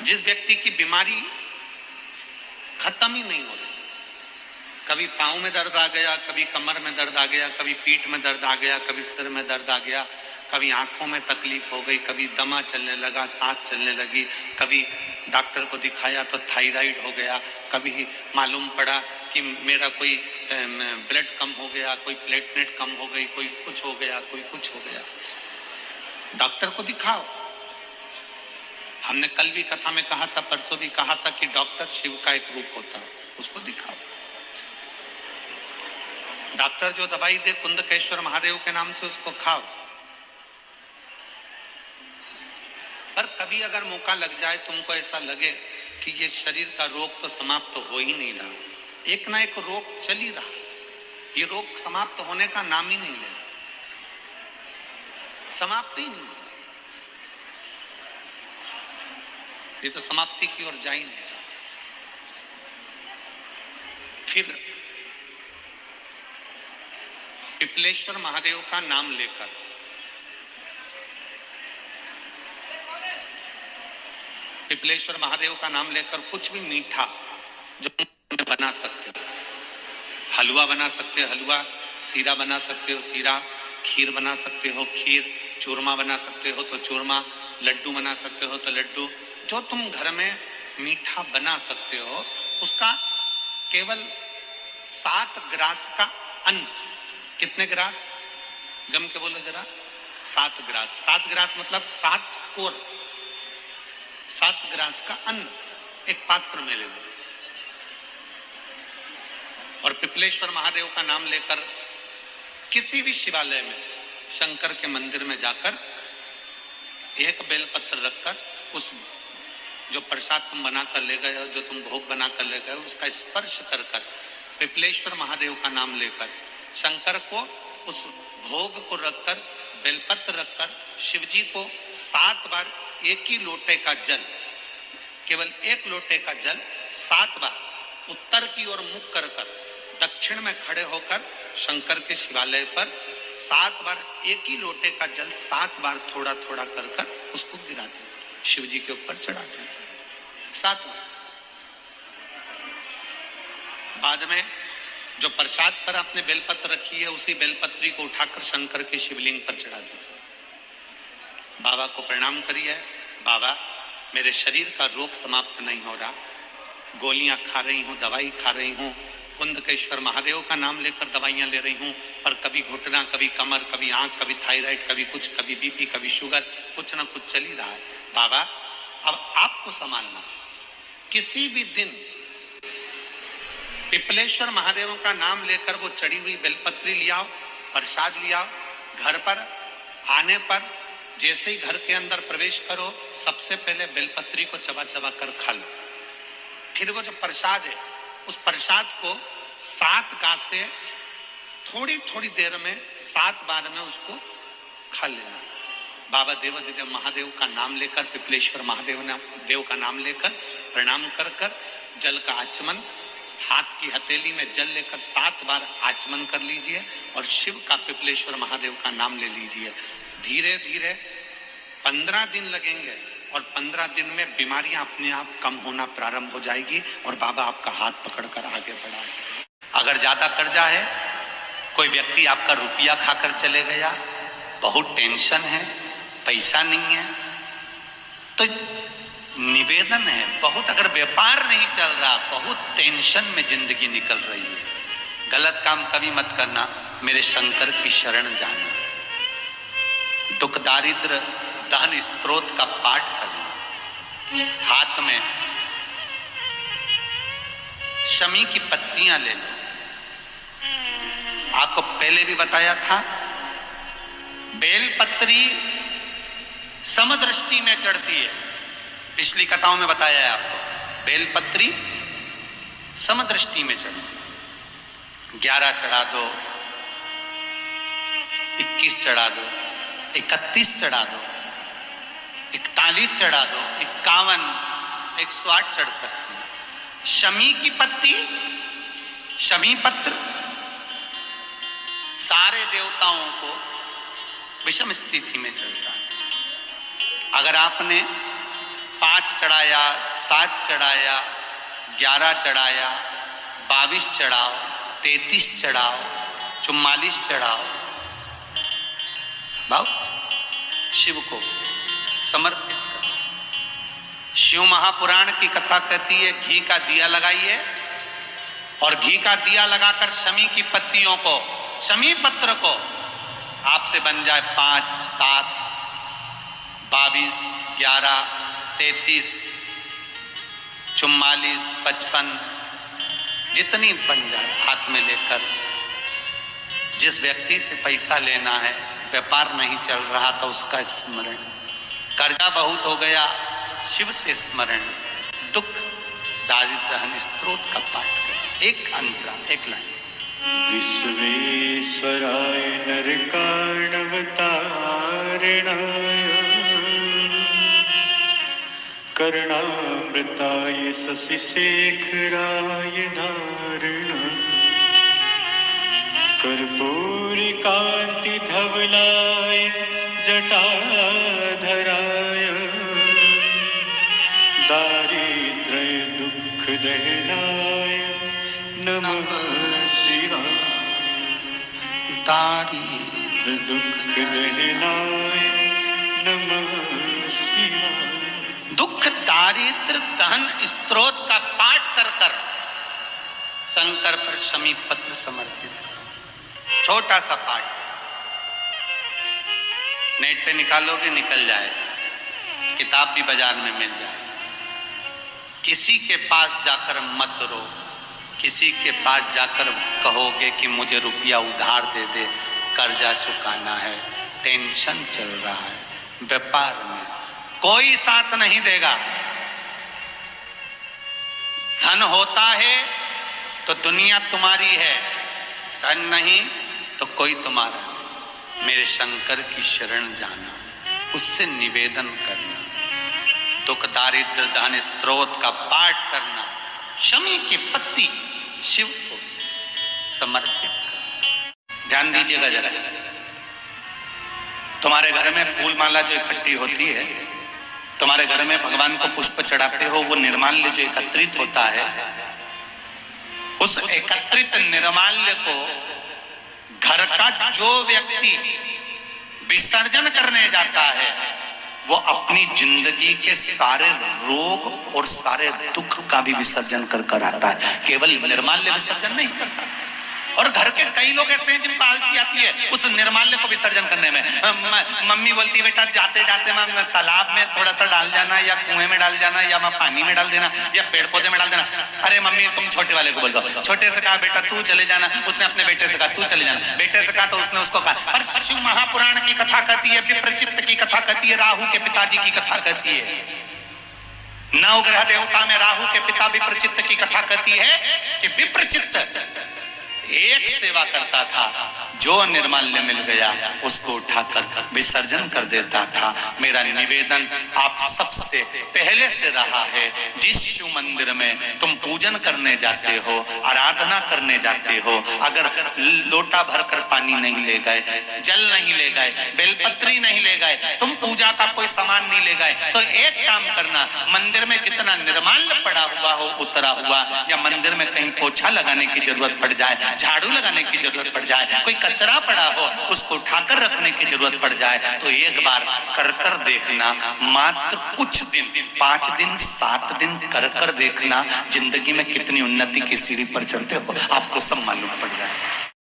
जिस व्यक्ति की बीमारी खत्म ही नहीं हो रही, कभी पाँव में दर्द आ गया, कभी कमर में दर्द आ गया, कभी पीठ में दर्द आ गया, कभी सिर में दर्द आ गया, कभी आंखों में तकलीफ हो गई, कभी दमा चलने लगा, सांस चलने लगी, कभी डॉक्टर को दिखाया तो थायराइड हो गया, कभी मालूम पड़ा कि मेरा कोई ब्लड कम हो गया, कोई प्लेटलेट कम हो गई, कोई कुछ हो गया, कोई कुछ हो गया। डॉक्टर को दिखाओ। हमने कल भी कथा में कहा था, परसों भी कहा था कि डॉक्टर शिव का एक रूप होता है, उसको दिखाओ। डॉक्टर जो दवाई दे कुंदकेश्वर महादेव के नाम से, उसको खाओ। पर कभी अगर मौका लग जाए, तुमको ऐसा लगे कि ये शरीर का रोग तो समाप्त तो हो ही नहीं रहा, एक ना एक रोग चल ही रहा, ये रोग समाप्त होने का नाम ही नहीं ले रहा, समाप्त ही नहीं, ये तो समाप्ति की ओर जा ही नहीं रहा। फिर पिपलेश्वर महादेव का नाम लेकर पिपलेश्वर महादेव का नाम लेकर कुछ भी मीठा जो बना सकते हो, हलवा बना सकते हो हलवा, सीरा बना सकते हो सीरा, खीर बना सकते हो खीर, चूरमा बना सकते हो तो चूरमा, लड्डू बना सकते हो तो लड्डू, जो तुम घर में मीठा बना सकते हो, उसका केवल 7 ग्रास का अन्न। कितने ग्रास? जम के बोलो जरा। 7 ग्रास। 7 ग्रास मतलब 7 कोर, 7 ग्रास का अन्न एक पात्र में ले लो और पिपलेश्वर महादेव का नाम लेकर किसी भी शिवालय में, शंकर के मंदिर में जाकर एक बेलपत्र रखकर उस जो प्रसाद तुम बना कर ले गए हो, जो तुम भोग बना कर ले गए हो, उसका स्पर्श कर कर पिपलेश्वर महादेव का नाम लेकर शंकर को उस भोग को रखकर, बेलपत्र रखकर शिव जी को 7 बार एक ही लोटे का जल, केवल एक लोटे का जल 7 बार उत्तर की ओर मुख कर कर दक्षिण में खड़े होकर शंकर के शिवालय पर 7 बार एक ही लोटे का जल 7 बार थोड़ा थोड़ा कर कर उसको गिरा देते, शिव जी के ऊपर चढ़ा देते 7 बार। बाद में जो प्रसाद पर आपने बेलपत्र रखी है, उसी बेलपत्री को उठाकर शंकर के शिवलिंग पर चढ़ा दीजिए। बाबा को प्रणाम करिए, बाबा मेरे शरीर का रोग समाप्त नहीं हो रहा, गोलियां खा रही हूँ, दवाई खा रही हूँ, कुंदकेश्वर महादेव का नाम लेकर दवाइयां ले रही हूँ, पर कभी घुटना, कभी कमर, कभी आंख, कभी थायराइड, कभी कुछ, कभी बीपी, कभी शुगर, कुछ ना कुछ चल ही रहा है। बाबा अब आपको संभालना। किसी भी दिन पिपलेश्वर महादेव का नाम लेकर वो चढ़ी हुई बेलपत्री लियाओ, प्रसाद लियाओ, घर पर आने पर जैसे ही घर के अंदर प्रवेश करो, सबसे पहले बेलपत्री को चबा चबा कर खा लो। फिर वो जो प्रसाद है, उस प्रसाद को 7 गांठ से थोड़ी थोड़ी देर में 7 बार में उसको खा लेना। बाबा देवादिदेव महादेव का नाम लेकर, पिपलेश्वर महादेव का नाम लेकर प्रणाम कर कर जल का आचमन, हाथ की हथेली में जल लेकर 7 बार आचमन कर लीजिए और शिव का, पिपलेश्वर महादेव का नाम ले लीजिए। धीरे धीरे 15 दिन लगेंगे और 15 दिन में बीमारियां अपने आप कम होना प्रारंभ हो जाएगी और बाबा आपका हाथ पकड़कर आगे बढ़ाएंगे। अगर ज्यादा कर्जा है, कोई व्यक्ति आपका रुपया खाकर चले गया, बहुत टेंशन है, पैसा नहीं है, तो निवेदन है, बहुत अगर व्यापार नहीं चल रहा, बहुत टेंशन में जिंदगी निकल रही है, गलत काम कभी मत करना, मेरे शंकर की शरण जाना, दुख दारिद्र दहन स्त्रोत का पाठ करना, हाथ में शमी की पत्तियां ले लो। आपको पहले भी बताया था, बेलपत्री समदृष्टि में चढ़ती है, पिछली कथाओं में बताया है आपको, बेलपत्री समदृष्टि में चढ़ती है। 11 चढ़ा दो, 21 चढ़ा दो, 31 चढ़ा दो, 41 चढ़ा दो, 51, 108 चढ़ सकती है। शमी की पत्ती, शमी पत्र सारे देवताओं को विषम स्थिति में चढ़ता है। अगर आपने 5 चढ़ाया, 7 चढ़ाया, 11 चढ़ाया, 22 चढ़ाओ, 33 चढ़ाओ, 44 चढ़ाओ, बहुत शिव को समर्पित करो। शिव महापुराण की कथा कहती है घी का दिया लगाइए और घी का दिया लगाकर शमी की पत्तियों को, शमी पत्र को आपसे बन जाए 5, 7, 22, 11, 33, 44, 55 जितनी बन जाए हाथ में लेकर, जिस व्यक्ति से पैसा लेना है, व्यापार नहीं चल रहा तो उसका स्मरण, कर्जा बहुत हो गया शिव से स्मरण, दुख दारिद्र्य दहन स्तोत्र का पाठ करें। एक अंतरा, एक लाइन। विश्वेश्वराय नरकार्णवतारणाय कर्णामृताय शशिशेखराय धारणाय कर्पूरी कांति धवलाय जटाधराय दारिद्र्य दुख दहनाय नमः शिवाय। दारिद्र्य दुख दहनाय नमः शिवाय। दुख दारिद्र्य दहन स्तोत्र का पाठ कर कर शंकर पर शमी पत्र समर्पित करो। छोटा सा पाठ, नेट पे निकालोगे निकल जाएगा, किताब भी बाजार में मिल जाएगी। किसी के पास जाकर मत रो, किसी के पास जाकर कहोगे कि मुझे रुपया उधार दे दे, कर्जा चुकाना है, टेंशन चल रहा है, व्यापार में कोई साथ नहीं देगा। धन होता है तो दुनिया तुम्हारी है, धन नहीं तो कोई तुम्हारा नहीं। मेरे शंकर की शरण जाना, उससे निवेदन करना, दुख दारिद्र दहन स्तोत्र का पाठ करना, शमी की पत्ती शिव को समर्पित करना। ध्यान दीजिएगा जरा, तुम्हारे घर में फूल माला जो इकट्ठी होती है, तुम्हारे घर में भगवान को पुष्प चढ़ाते हो, वो निर्माल्य जो एकत्रित होता है, उस एकत्रित निर्माल्य को घर का जो व्यक्ति विसर्जन करने जाता है वो अपनी जिंदगी के सारे रोग और सारे दुख का भी विसर्जन कर कर आता है, केवल निर्माल्य विसर्जन नहीं करता। और घर के कई लोग ऐसे हैं जिनको आलसी आती है उस निर्माल्य को विसर्जन करने में। मम्मी बोलती है बेटा जाते जाते मैं तालाब में थोड़ा सा डाल जाना, या कुएं में डाल जाना, या पानी में डाल देना, या पेड़ पौधे में डाल देना। अरे मम्मी तुम छोटे वाले को बोल दो, छोटे से कहा बेटा तू चले जाना, उसने अपने बेटे से कहा तू चले जाना, बेटे से कहा तो उसने उसको कहा। पर शिव महापुराण की कथा कहती है, विप्रचित्त की कथा कहती है, राहु के पिताजी की कथा कहती है, नवग्रह देवता में राहु के पिता विप्रचित्त की कथा कहती है कि विप्रचित्त एक सेवा करता था, जो निर्माल्य मिल गया उसको उठाकर विसर्जन कर देता था। मेरा निवेदन आप सबसे पहले से रहा है, जिस शिव मंदिर में तुम पूजन करने जाते हो, आराधना करने जाते हो, अगर लोटा भरकर पानी नहीं ले गए, जल नहीं ले गए, बेलपत्री नहीं ले गए, तुम पूजा का कोई सामान नहीं ले गए, तो एक काम करना, मंदिर में जितना निर्माल्य पड़ा हुआ हो उतरा हुआ, या मंदिर में कहीं पोछा लगाने की जरूरत पड़ जाए, झाड़ू लगाने की जरूरत पड़ जाए, कोई कचरा पड़ा हो उसको उठाकर रखने की जरूरत पड़ जाए, तो एक बार कर कर देखना, मात्र कुछ दिन, 5 दिन 7 दिन कर कर देखना, जिंदगी में कितनी उन्नति की सीढ़ी पर चढ़ते हो आपको सब मालूम पड़ जाए।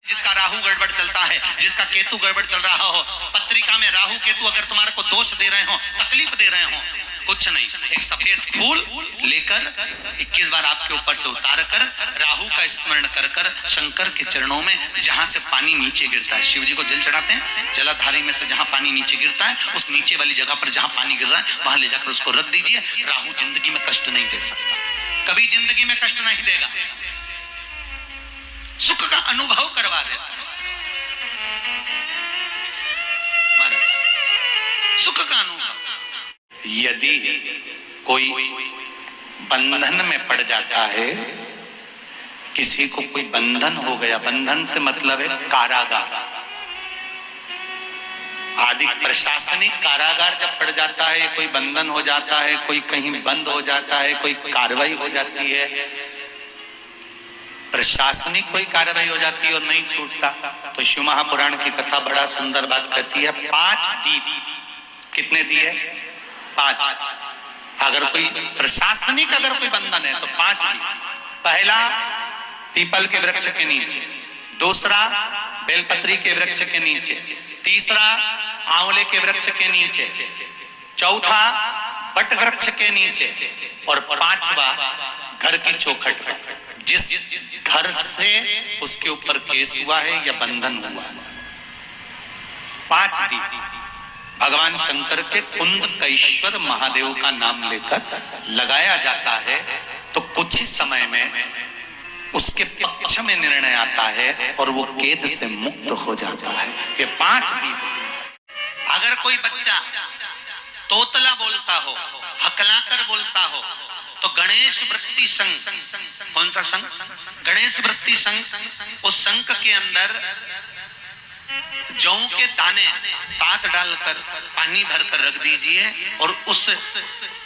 जिसका राहु गड़बड़ चलता है, जिसका केतु गड़बड़ चल रहा हो, पत्रिका में राहु केतु अगर तुम्हारे को दोष दे रहे हो, तकलीफ दे रहे हो, कुछ नहीं, एक सफेद फूल लेकर 21 बार आपके ऊपर से उतार कर राहु का स्मरण कर कर शंकर के चरणों में, जहां से पानी नीचे गिरता है, शिव जी को जल चढ़ाते हैं, जलाधारी में से जहां पानी नीचे गिरता है, उस नीचे वाली जगह पर जहां पानी गिर रहा है वहां ले जाकर उसको रख दीजिए। राहु जिंदगी में कष्ट नहीं दे सकता, कभी जिंदगी में कष्ट नहीं देगा, सुख का अनुभव करवा देता है महाराज, सुख का अनुभव। यदि कोई बंधन में पड़ जाता है, किसी को कोई बंधन हो गया, बंधन से मतलब है कारागार, आदि प्रशासनिक कारागार जब पड़ जाता है, कोई बंधन हो जाता है, कोई कहीं बंद हो जाता है, कोई कार्रवाई हो जाती है, प्रशासनिक कोई कार्रवाई हो जाती है और नहीं छूटता, तो शिव महापुराण की कथा बड़ा सुंदर बात कहती है, 5 दीप। कितने दिए? 5। अगर कोई प्रशासनिक अगर कोई बंधन है तो 5 दीप। पहला पीपल के वृक्ष के नीचे, दूसरा बेलपत्री के वृक्ष के नीचे, तीसरा आंवले के वृक्ष के नीचे, चौथा बट वृक्ष के नीचे, और 5वां घर की चौखट पर। जिस घर से उसके ऊपर केस हुआ है या बंधन हुआ है, 5 दीप भगवान शंकर के कुंदकेश्वर महादेव का नाम लेकर लगाया जाता है, तो कुछ ही समय में उसके पक्ष में निर्णय आता है और वो केद से मुक्त हो जाता है। ये 5 दीप। अगर कोई बच्चा तोतला बोलता हो, हकलाकर बोलता हो, तो गणेश वृत्ति संघ, कौन सा संघ? गणेश वृत्ति संघ। उस संघ के अंदर जौ के दाने साथ डालकर पानी भरकर रख दीजिए और उस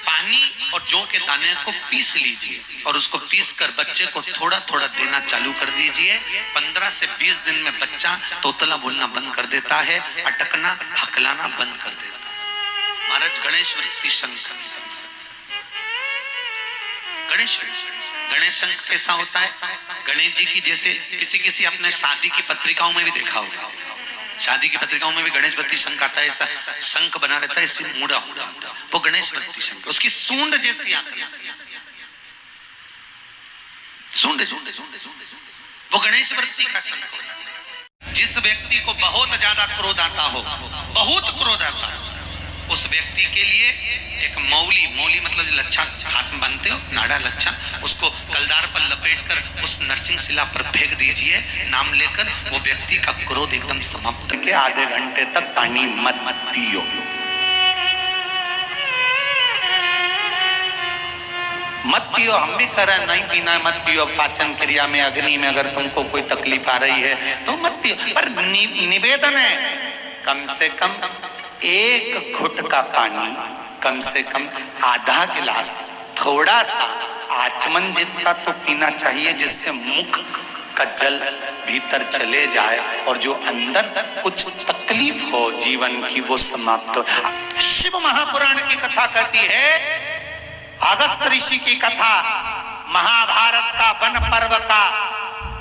पानी और जौ के दाने को पीस लीजिए और उसको पीस कर बच्चे को थोड़ा थोड़ा देना चालू कर दीजिए। 15 से 20 दिन में बच्चा तोतला बोलना बंद कर देता है, अटकना हकलाना बंद कर देता है। महाराज गणेश वृत्ति संघ। गणेश संघ कैसा होता है? गणेश जी की जैसे किसी अपने शादी की पत्रिकाओं में भी देखा होगा, शादी की पत्रिकाओं में भी गणेश वृत्ति शंख आता है, ऐसा शंख बना रहता है, इससे मुड़ा हुआ होता है, वो गणेश वृत्ति शंख। उसकी सूंड जैसी आती है, सूंड वो गणेश वृत्ति का शंख होता है। जिस व्यक्ति को बहुत ज्यादा क्रोध आता हो, बहुत क्रोध आता हो, उस व्यक्ति के लिए एक मौली मतलब लच्छा हाथ में बांधते हो, नाड़ा लच्छा, उसको कलदार पर लपेटकर उस नरसिंह शिला पर फेंक दीजिए, नाम लेकर वो व्यक्ति का क्रोध एकदम समाप्त के आधे घंटे तक पानी मत पियो। मत पियो, हम भी कर रहे हैं, नहीं पीना है मत पियो। पाचन क्रिया में, अग्नि में अगर तुमको कोई तकलीफ आ रही है तो मत पियो, पर निवेदन है कम से कम 1 घुट का पानी, कम से कम आधा गिलास, थोड़ा सा आचमन जितना तो पीना चाहिए, जिससे मुख का जल भीतर चले जाए और जो अंदर कुछ तकलीफ हो जीवन की वो समाप्त हो। शिव महापुराण की कथा कहती है, अगस्त ऋषि की कथा, महाभारत का वन पर्व का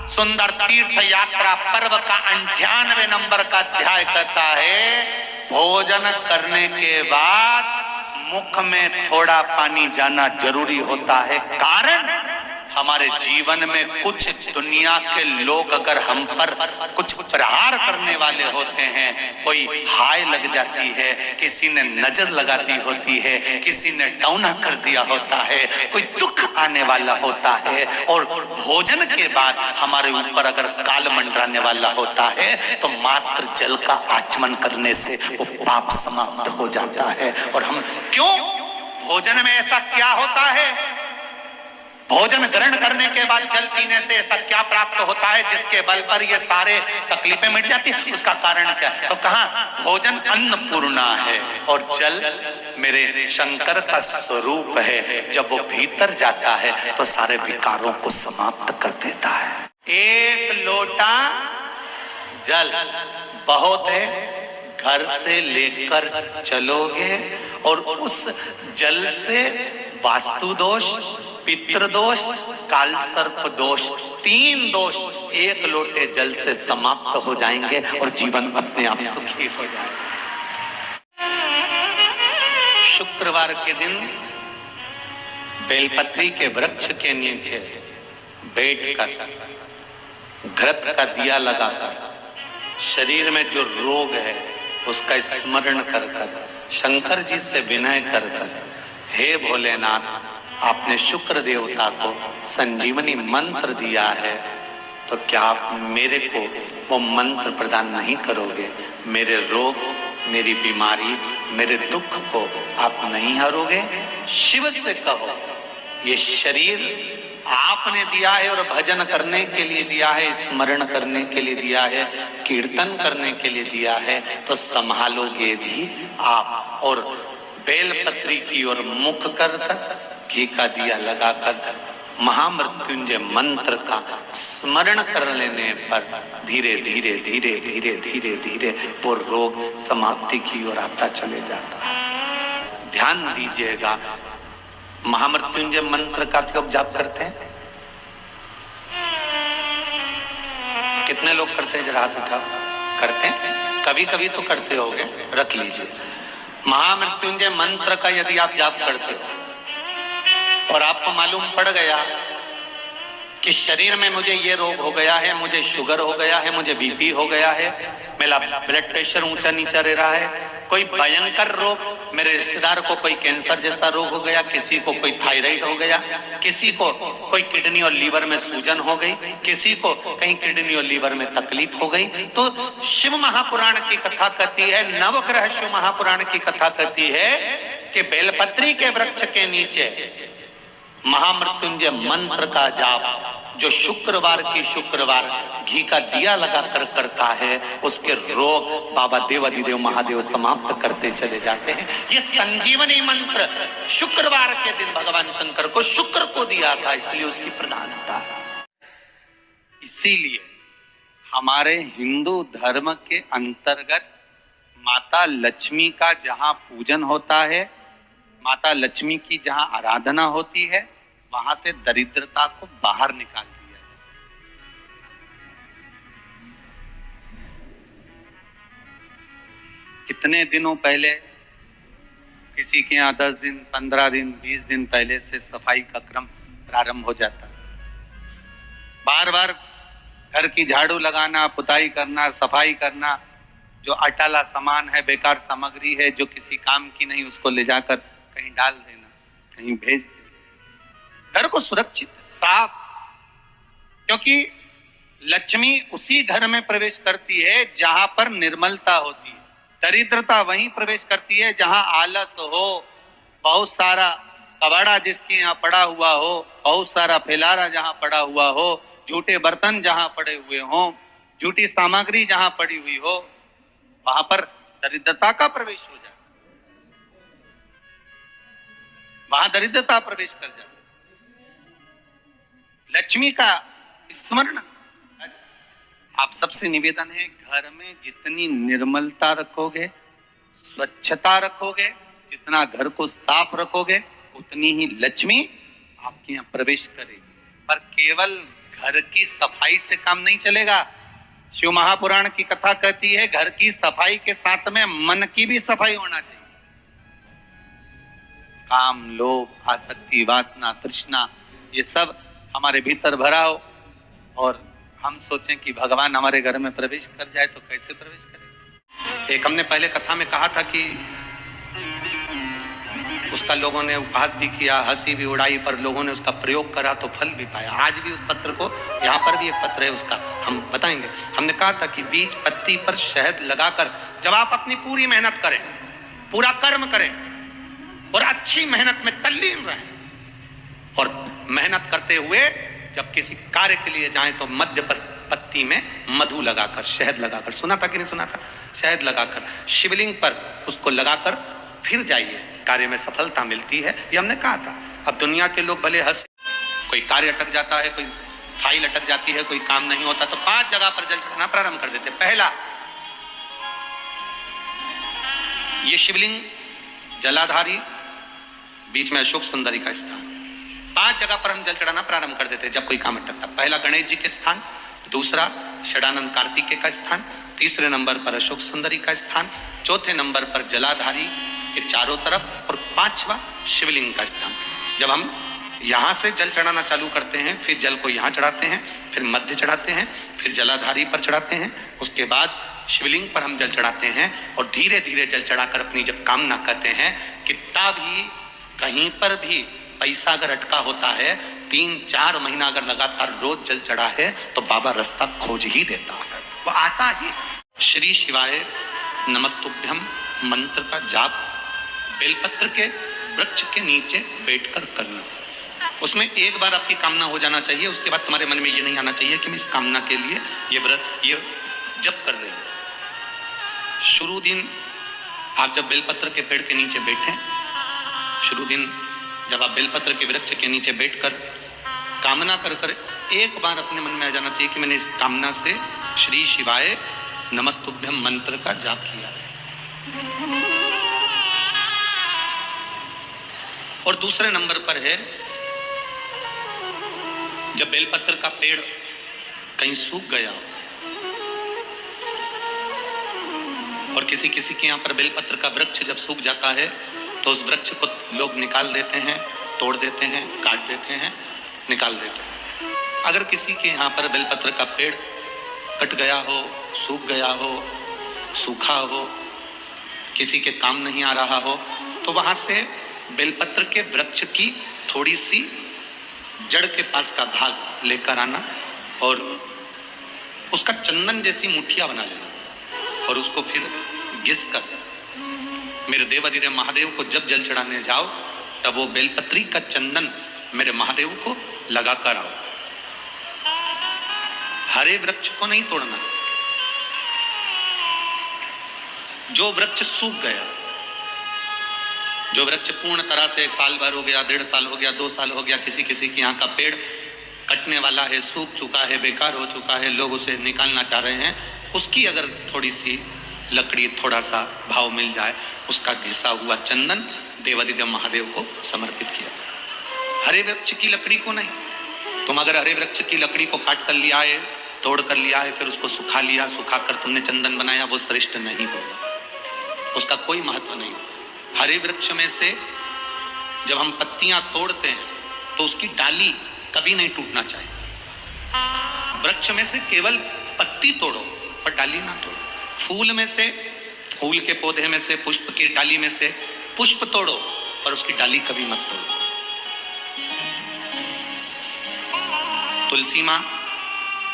सुंदर तीर्थ यात्रा पर्व का 98 नंबर का अध्याय कहता है, भोजन करने के बाद मुख में थोड़ा पानी जाना जरूरी होता है। कारण हमारे जीवन में कुछ दुनिया के लोग अगर हम पर कुछ प्रहार करने वाले होते हैं, कोई हाय लग जाती है, किसी ने नजर लगाती होती है, किसी ने टौना कर दिया होता है, कोई दुख आने वाला होता है, और भोजन के बाद हमारे ऊपर अगर काल मंडराने वाला होता है, तो मात्र जल का आचमन करने से वो पाप समाप्त हो जाता है। और हम क्यों, भोजन में ऐसा क्या होता है, भोजन ग्रहण करने के बाद जल पीने से ऐसा क्या प्राप्त होता है जिसके बल पर ये सारे तकलीफें मिट जाती है? उसका कारण क्या है? तो कहा भोजन अन्नपूर्णा है और जल मेरे शंकर का स्वरूप है। जब वो भीतर जाता है तो सारे विकारों को समाप्त कर देता है। 1 लोटा जल बहुत है, घर से लेकर चलोगे और उस जल से वास्तु दोष, पितृ दोष, काल सर्प दोष, 3 दोष 1 लोटे जल से समाप्त हो जाएंगे और जीवन अपने आप सुखी हो जाएगा। शुक्रवार के दिन बेलपत्री के वृक्ष के नीचे बैठकर घृत का दिया लगाकर शरीर में जो रोग है उसका स्मरण कर कर शंकर जी से विनय कर कर, हे भोलेनाथ, आपने शुक्र देवता को संजीवनी मंत्र दिया है, तो क्या आप मेरे को वो मंत्र प्रदान नहीं करोगे? मेरे रोग, मेरी बीमारी, मेरे दुख को आप नहीं हरोगे? शिव से कहो ये शरीर आपने दिया है और भजन करने के लिए दिया है, स्मरण करने के लिए दिया है, कीर्तन करने के लिए दिया है, तो संभालोगे भी आप। और बेलपत्री की ओर मुख कर घी का दिया लगाकर महामृत्युंजय मंत्र का स्मरण कर लेने पर धीरे धीरे धीरे धीरे धीरे धीरे वो रोग समाप्ति की ओर आता चले जाता है। ध्यान दीजिएगा, महामृत्युंजय मंत्र का क्यों जाप करते हैं? कितने लोग करते हैं? जरा हाथ उठाओ। करते हैं? कभी कभी तो करते होंगे, रख लीजिए। महामृत्युंजय मंत्र का यदि आप जाप करते हो और आपको मालूम पड़ गया कि शरीर में मुझे ये रोग हो गया है, मुझे शुगर हो गया है, मुझे बीपी हो गया है, मेरा ब्लड प्रेशर ऊंचा नीचा रह रहा है, कोई भयंकर रोग, मेरे रिश्तेदार को कोई कैंसर जैसा रोग हो गया, किसी को कोई थायराइड हो गया, किसी को कोई किडनी और लीवर में सूजन हो गई, किसी को कहीं किडनी और लीवर में तकलीफ हो गई, तो शिव महापुराण की कथा कहती है, नवग्रह शिव महापुराण की कथा कहती है कि बेलपत्री के वृक्ष के नीचे महामृत्युंजय मंत्र का जाप जो शुक्रवार की शुक्रवार घी का दिया लगा कर करता है, उसके रोग बाबा देवाधिदेव महादेव समाप्त करते चले जाते हैं। ये संजीवनी मंत्र शुक्रवार के दिन भगवान शंकर को शुक्र को दिया था, इसलिए उसकी प्रधानता है। इसीलिए हमारे हिंदू धर्म के अंतर्गत माता लक्ष्मी का जहां पूजन होता है, माता लक्ष्मी की जहां आराधना होती है, वहां से दरिद्रता को बाहर निकाल दिया है। कितने दिनों पहले किसी के यहाँ 10 दिन 15 दिन 20 दिन पहले से सफाई का क्रम प्रारंभ हो जाता है। बार बार घर की झाड़ू लगाना, पुताई करना, सफाई करना, जो अटाला सामान है, बेकार सामग्री है, जो किसी काम की नहीं, उसको ले जाकर कहीं डाल देना, कहीं भेज देना। घर को सुरक्षित साफ, क्योंकि लक्ष्मी उसी घर में प्रवेश करती है जहां पर निर्मलता होती है। दरिद्रता वहीं प्रवेश करती है जहां आलस हो, बहुत सारा कबाड़ा जिसके यहाँ पड़ा हुआ हो, बहुत सारा फैलारा जहां पड़ा हुआ हो, झूठे बर्तन जहां पड़े हुए हो, झूठी सामग्री जहां पड़ी हुई हो, वहां पर दरिद्रता का प्रवेश हो जाता, वहां दरिद्रता प्रवेश कर जाती। लक्ष्मी का स्मरण, आप सबसे निवेदन है, घर में जितनी निर्मलता रखोगे, स्वच्छता रखोगे, जितना घर को साफ रखोगे, उतनी ही लक्ष्मी आपके यहाँ प्रवेश करेगी। पर केवल घर की सफाई से काम नहीं चलेगा। शिव महापुराण की कथा कहती है, घर की सफाई के साथ में मन की भी सफाई होना चाहिए। काम, लोभ, आसक्ति, वासना, तृष्णा, ये सब हमारे भीतर भरा हो और हम सोचें कि भगवान हमारे घर में प्रवेश कर जाए, तो कैसे प्रवेश करें? एक हमने पहले कथा में कहा था कि उसका लोगों ने उपहास भी किया, हंसी भी उड़ाई, पर लोगों ने उसका प्रयोग करा तो फल भी पाया। आज भी उस पत्र को, यहाँ पर भी एक पत्र है उसका, हम बताएंगे। हमने कहा था कि बीज पत्ती पर शहद लगाकर जब आप अपनी पूरी मेहनत करें, पूरा कर्म करें और अच्छी मेहनत में तल्लीन रहें, और मेहनत करते हुए जब किसी कार्य के लिए जाएं तो मध्य पत्ती में मधु लगाकर, शहद लगाकर, सुना था कि नहीं सुना था? शहद लगाकर शिवलिंग पर उसको लगाकर फिर जाइए, कार्य में सफलता मिलती है, ये हमने कहा था। अब दुनिया के लोग भले हंस, कोई कार्य अटक जाता है, कोई फाइल अटक जाती है, कोई काम नहीं होता, तो 5 जगह पर जल चढ़ाना प्रारंभ कर देते। पहला, ये शिवलिंग जलाधारी, बीच में अशोक सुंदरी का स्थान, 5 जगह पर हम जल चढ़ाना प्रारंभ कर देते जब कोई काम अटकता। पहला गणेश जी के स्थान, दूसरा षडानंद कार्तिकेय का स्थान, तीसरे नंबर पर अशोक सुंदरी का स्थान, चौथे नंबर पर जलाधारी के चारों तरफ, और 5वां शिवलिंग का स्थान। जब हम यहाँ से जल चढ़ाना चालू करते हैं, फिर जल को यहाँ चढ़ाते हैं, फिर मध्य चढ़ाते हैं, फिर जलाधारी पर चढ़ाते हैं, उसके बाद शिवलिंग पर हम जल चढ़ाते हैं, और धीरे धीरे जल चढ़ाकर अपनी जब कामना करते हैं, कितना भी कहीं पर भी पैसा अगर अटका होता है, 3-4 महीना अगर लगातार रोज जल चढ़ा है, तो बाबा रास्ता खोज ही देता है, वो आता ही। श्री शिवाय नमस्तुभ्यम मंत्र का जाप बेलपत्र के वृक्ष के नीचे बैठकर करना। उसमें एक बार आपकी कामना हो जाना चाहिए, उसके बाद तुम्हारे मन में ये नहीं आना चाहिए कि मैं इस कामना के लिए ये व्रत ये जप कर रही हूं। शुरू दिन आप जब बेलपत्र के पेड़ के नीचे बैठे, शुरू दिन जब आप बेलपत्र के वृक्ष के नीचे बैठकर कामना कर कर एक बार अपने मन में आ जाना चाहिए कि मैंने इस कामना से श्री शिवाय नमस्तुभ्यम मंत्र का जाप किया। और दूसरे नंबर पर है, जब बेलपत्र का पेड़ कहीं सूख गया हो और किसी किसी के यहां पर बेलपत्र का वृक्ष जब सूख जाता है तो उस वृक्ष को लोग निकाल देते हैं, तोड़ देते हैं, काट देते हैं, निकाल देते हैं। अगर किसी के यहां पर बेलपत्र का पेड़ कट गया हो, सूख गया हो, सूखा हो, किसी के काम नहीं आ रहा हो, तो वहां से बेलपत्र के वृक्ष की थोड़ी सी जड़ के पास का भाग लेकर आना और उसका चंदन जैसी मुठिया बना लेना और उसको फिर घिस कर मेरे देवाधिदेव महादेव को जब जल चढ़ाने जाओ तब वो बेलपत्री का चंदन मेरे महादेव को लगा कर आओ। हरे वृक्ष को नहीं तोड़ना, जो वृक्ष सूख गया, जो वृक्ष पूर्ण तरह से साल भर हो गया, 1.5 साल हो गया, 2 साल हो गया, किसी किसी के यहाँ का पेड़ कटने वाला है, सूख चुका है, बेकार हो चुका है, लोग उसे निकालना चाह रहे हैं, उसकी अगर थोड़ी सी लकड़ी, थोड़ा सा भाव मिल जाए, उसका घिसा हुआ चंदन देवाधिदेव महादेव को समर्पित किया। हरे वृक्ष की लकड़ी को नहीं। तुम अगर हरे वृक्ष की लकड़ी को काट कर लिया है, तोड़ कर लिया है, फिर उसको सुखा लिया, सुखा कर तुमने चंदन बनाया, वो श्रेष्ठ नहीं होगा, उसका कोई महत्व नहीं। हरे वृक्ष में से जब हम पत्तियां तोड़ते हैं तो उसकी डाली कभी नहीं टूटना चाहिए। वृक्ष में से केवल पत्ती तोड़ो पर डाली ना तोड़ो। फूल में से, फूल के पौधे में से, पुष्प की डाली में से पुष्प तोड़ो पर उसकी डाली कभी मत तोड़ो। तुलसी मां,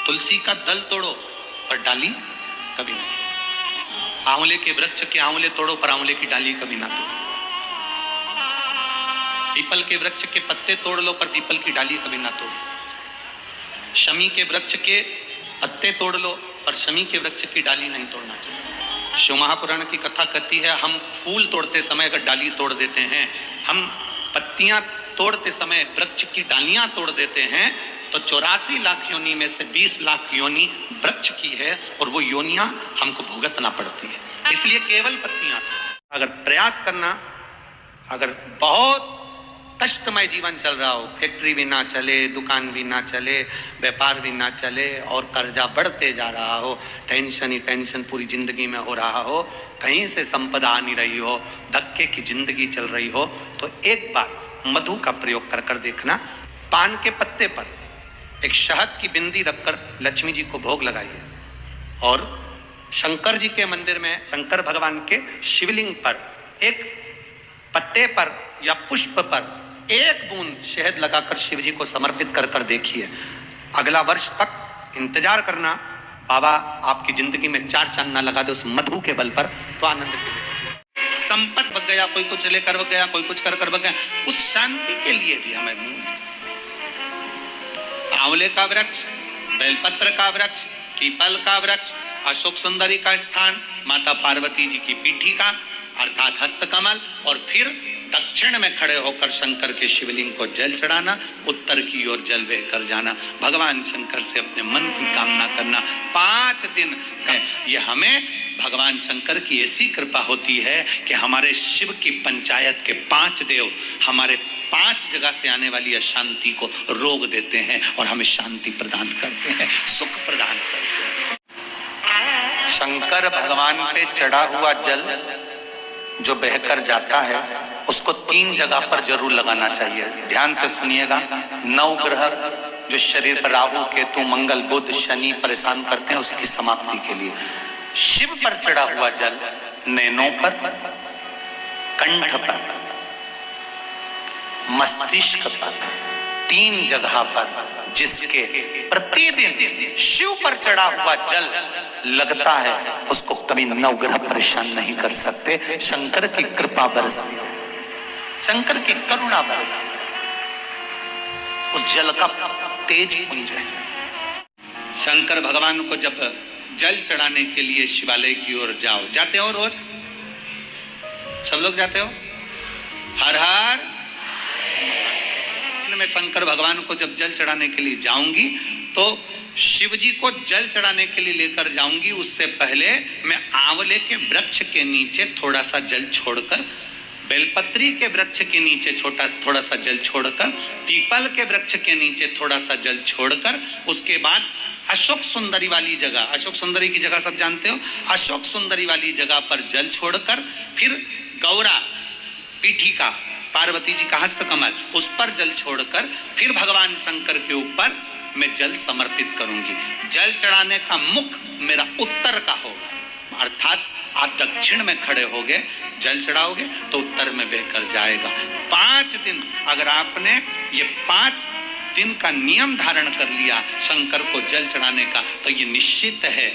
तुलसी का दल तोड़ो पर डाली कभी नहीं। आंवले के वृक्ष के आंवले तोड़ो पर आंवले की डाली कभी ना तोड़ो। पीपल के वृक्ष के पत्ते तोड़ लो पर पीपल की डाली कभी ना तोड़ो। शमी के वृक्ष के पत्ते तोड़ लो पर शमी के वृक्ष की डाली नहीं तोड़ना चाहिए। शिव महापुराण की कथा कहती है, हम फूल तोड़ते समय अगर डाली तोड़ देते हैं, हम पत्तियां तोड़ते समय वृक्ष की डालियां तोड़ देते हैं, तो 84 लाख योनि में से 20 लाख योनि वृक्ष की है और वो योनियां हमको भुगतना पड़ती है। इसलिए केवल पत्तियां अगर प्रयास करना, अगर बहुत कष्टमय जीवन चल रहा हो, फैक्ट्री भी ना चले, दुकान भी ना चले, व्यापार भी ना चले और कर्जा बढ़ते जा रहा हो, टेंशन ही टेंशन पूरी जिंदगी में हो रहा हो, कहीं से संपदा आ नहीं रही हो, धक्के की जिंदगी चल रही हो, तो एक बार मधु का प्रयोग कर कर देखना। पान के पत्ते पर एक शहद की बिंदी रखकर लक्ष्मी जी को भोग लगाइए और शंकर जी के मंदिर में, शंकर भगवान के शिवलिंग पर एक पत्ते पर या पुष्प पर एक बूंद शहद लगाकर शिव जी को समर्पित कर कर देखिए। अगला वर्ष तक इंतजार करना, बाबा आपकी जिंदगी में 4 चांद ना लगा दे उस मधु के बल पर, तो आनंद के संपत्ति बग गया, कोई कुछ लेकर बग गया, कोई कुछ कर कर बग गया, उस शांति के लिए भी हमें आंवले का वृक्ष, बेलपत्र का वृक्ष, पीपल का वृक्ष, अशोक सुंदरी का स्थान, माता पार्वती जी की पीठी का अर्थात हस्तकमल, और फिर दक्षिण में खड़े होकर शंकर के शिवलिंग को जल चढ़ाना, उत्तर की ओर जल बहकर जाना, भगवान शंकर से अपने मन की कामना करना। 5 दिन ये हमें भगवान शंकर की ऐसी कृपा होती है कि हमारे शिव की पंचायत के 5 देव हमारे 5 जगह से आने वाली अशांति को रोक देते हैं और हमें शांति प्रदान करते हैं, सुख प्रदान करते हैं। शंकर भगवान पे चढ़ा हुआ जल जो बहकर जाता है उसको 3 जगह पर जरूर लगाना चाहिए। ध्यान से सुनिएगा। 9 ग्रह जो शरीर पर राहु, केतु, मंगल, बुध, शनि परेशान करते हैं, उसकी समाप्ति के लिए शिव पर चढ़ा हुआ जल नैनों पर, कंठ पर, मस्तिष्क पर, 3 जगह पर जिसके प्रतिदिन शिव पर चढ़ा हुआ जल लगता है उसको कभी 9 ग्रह परेशान नहीं कर सकते। शंकर की कृपा बरसती है, शंकर की करुणा बरसती है। जल का तेज पुंज है। शंकर भगवान को जब जल चढ़ाने के लिए शिवालय की ओर जाओ, जाते हो रोज? सब लोग जाते हो? हर हर मैं शंकर भगवान को जब जल चढ़ाने के लिए जाऊंगी तो शिव जी को जल चढ़ाने के लिए लेकर जाऊंगी, उससे पहले मैं आंवले के वृक्ष के नीचे थोड़ा सा जल छोड़कर, बेलपत्री के वृक्ष के नीचे थोड़ा सा जल छोड़कर, पीपल के वृक्ष के नीचे थोड़ा सा जल छोड़कर, उसके बाद अशोक सुंदरी वाली जगह, अशोक सुंदरी की जगह सब जानते हो, अशोक सुंदरी वाली जगह पर जल छोड़कर फिर गौरा पीठिका पार्वती जी का हस्तकमल उस पर जल छोड़कर फिर भगवान शंकर के ऊपर मैं जल समर्पित करूंगी। जल चढ़ाने का मुख मेरा उत्तर का होगा, अर्थात आप दक्षिण में खड़े होगे, जल चढ़ाओगे तो उत्तर में बहकर जाएगा। 5 दिन अगर आपने ये 5 दिन का नियम धारण कर लिया शंकर को जल चढ़ाने का, तो ये निश्चित है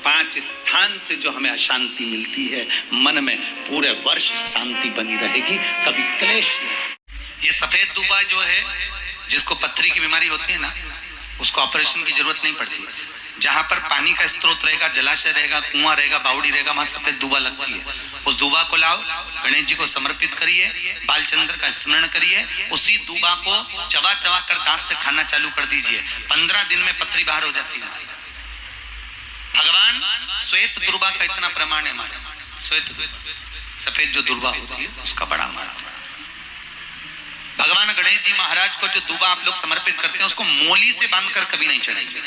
5 स्थान से जो हमें अशांति मिलती है मन में, पूरे वर्ष शांति बनी रहेगी, कभी क्लेश नहीं। ये सफेद दूबा जो है, जिसको पथरी की बीमारी होती है ना, उसको ऑपरेशन की जरूरत नहीं पड़ती। जहां पर पानी का स्रोत रहेगा, जलाशय रहेगा, कुआं रहेगा, बावड़ी रहेगा, वहां सफेद दूबा लगती है। उस दूबा को लाओ, गणेश जी को समर्पित करिए, बालचंद्र का स्मरण करिए, उसी दूबा को चबा चबा कर दांत से खाना चालू कर दीजिए। 15 दिन में पथरी बाहर हो जाती है। भगवान श्वेत दुर्वा का इतना प्रमाण है हमारे, श्वेत सफेद जो दुर्वा होती है उसका बड़ा महत्व है। भगवान गणेश जी महाराज को जो दूबा आप लोग समर्पित करते हैं उसको मोली से बांधकर कभी नहीं चढ़ाएंगे,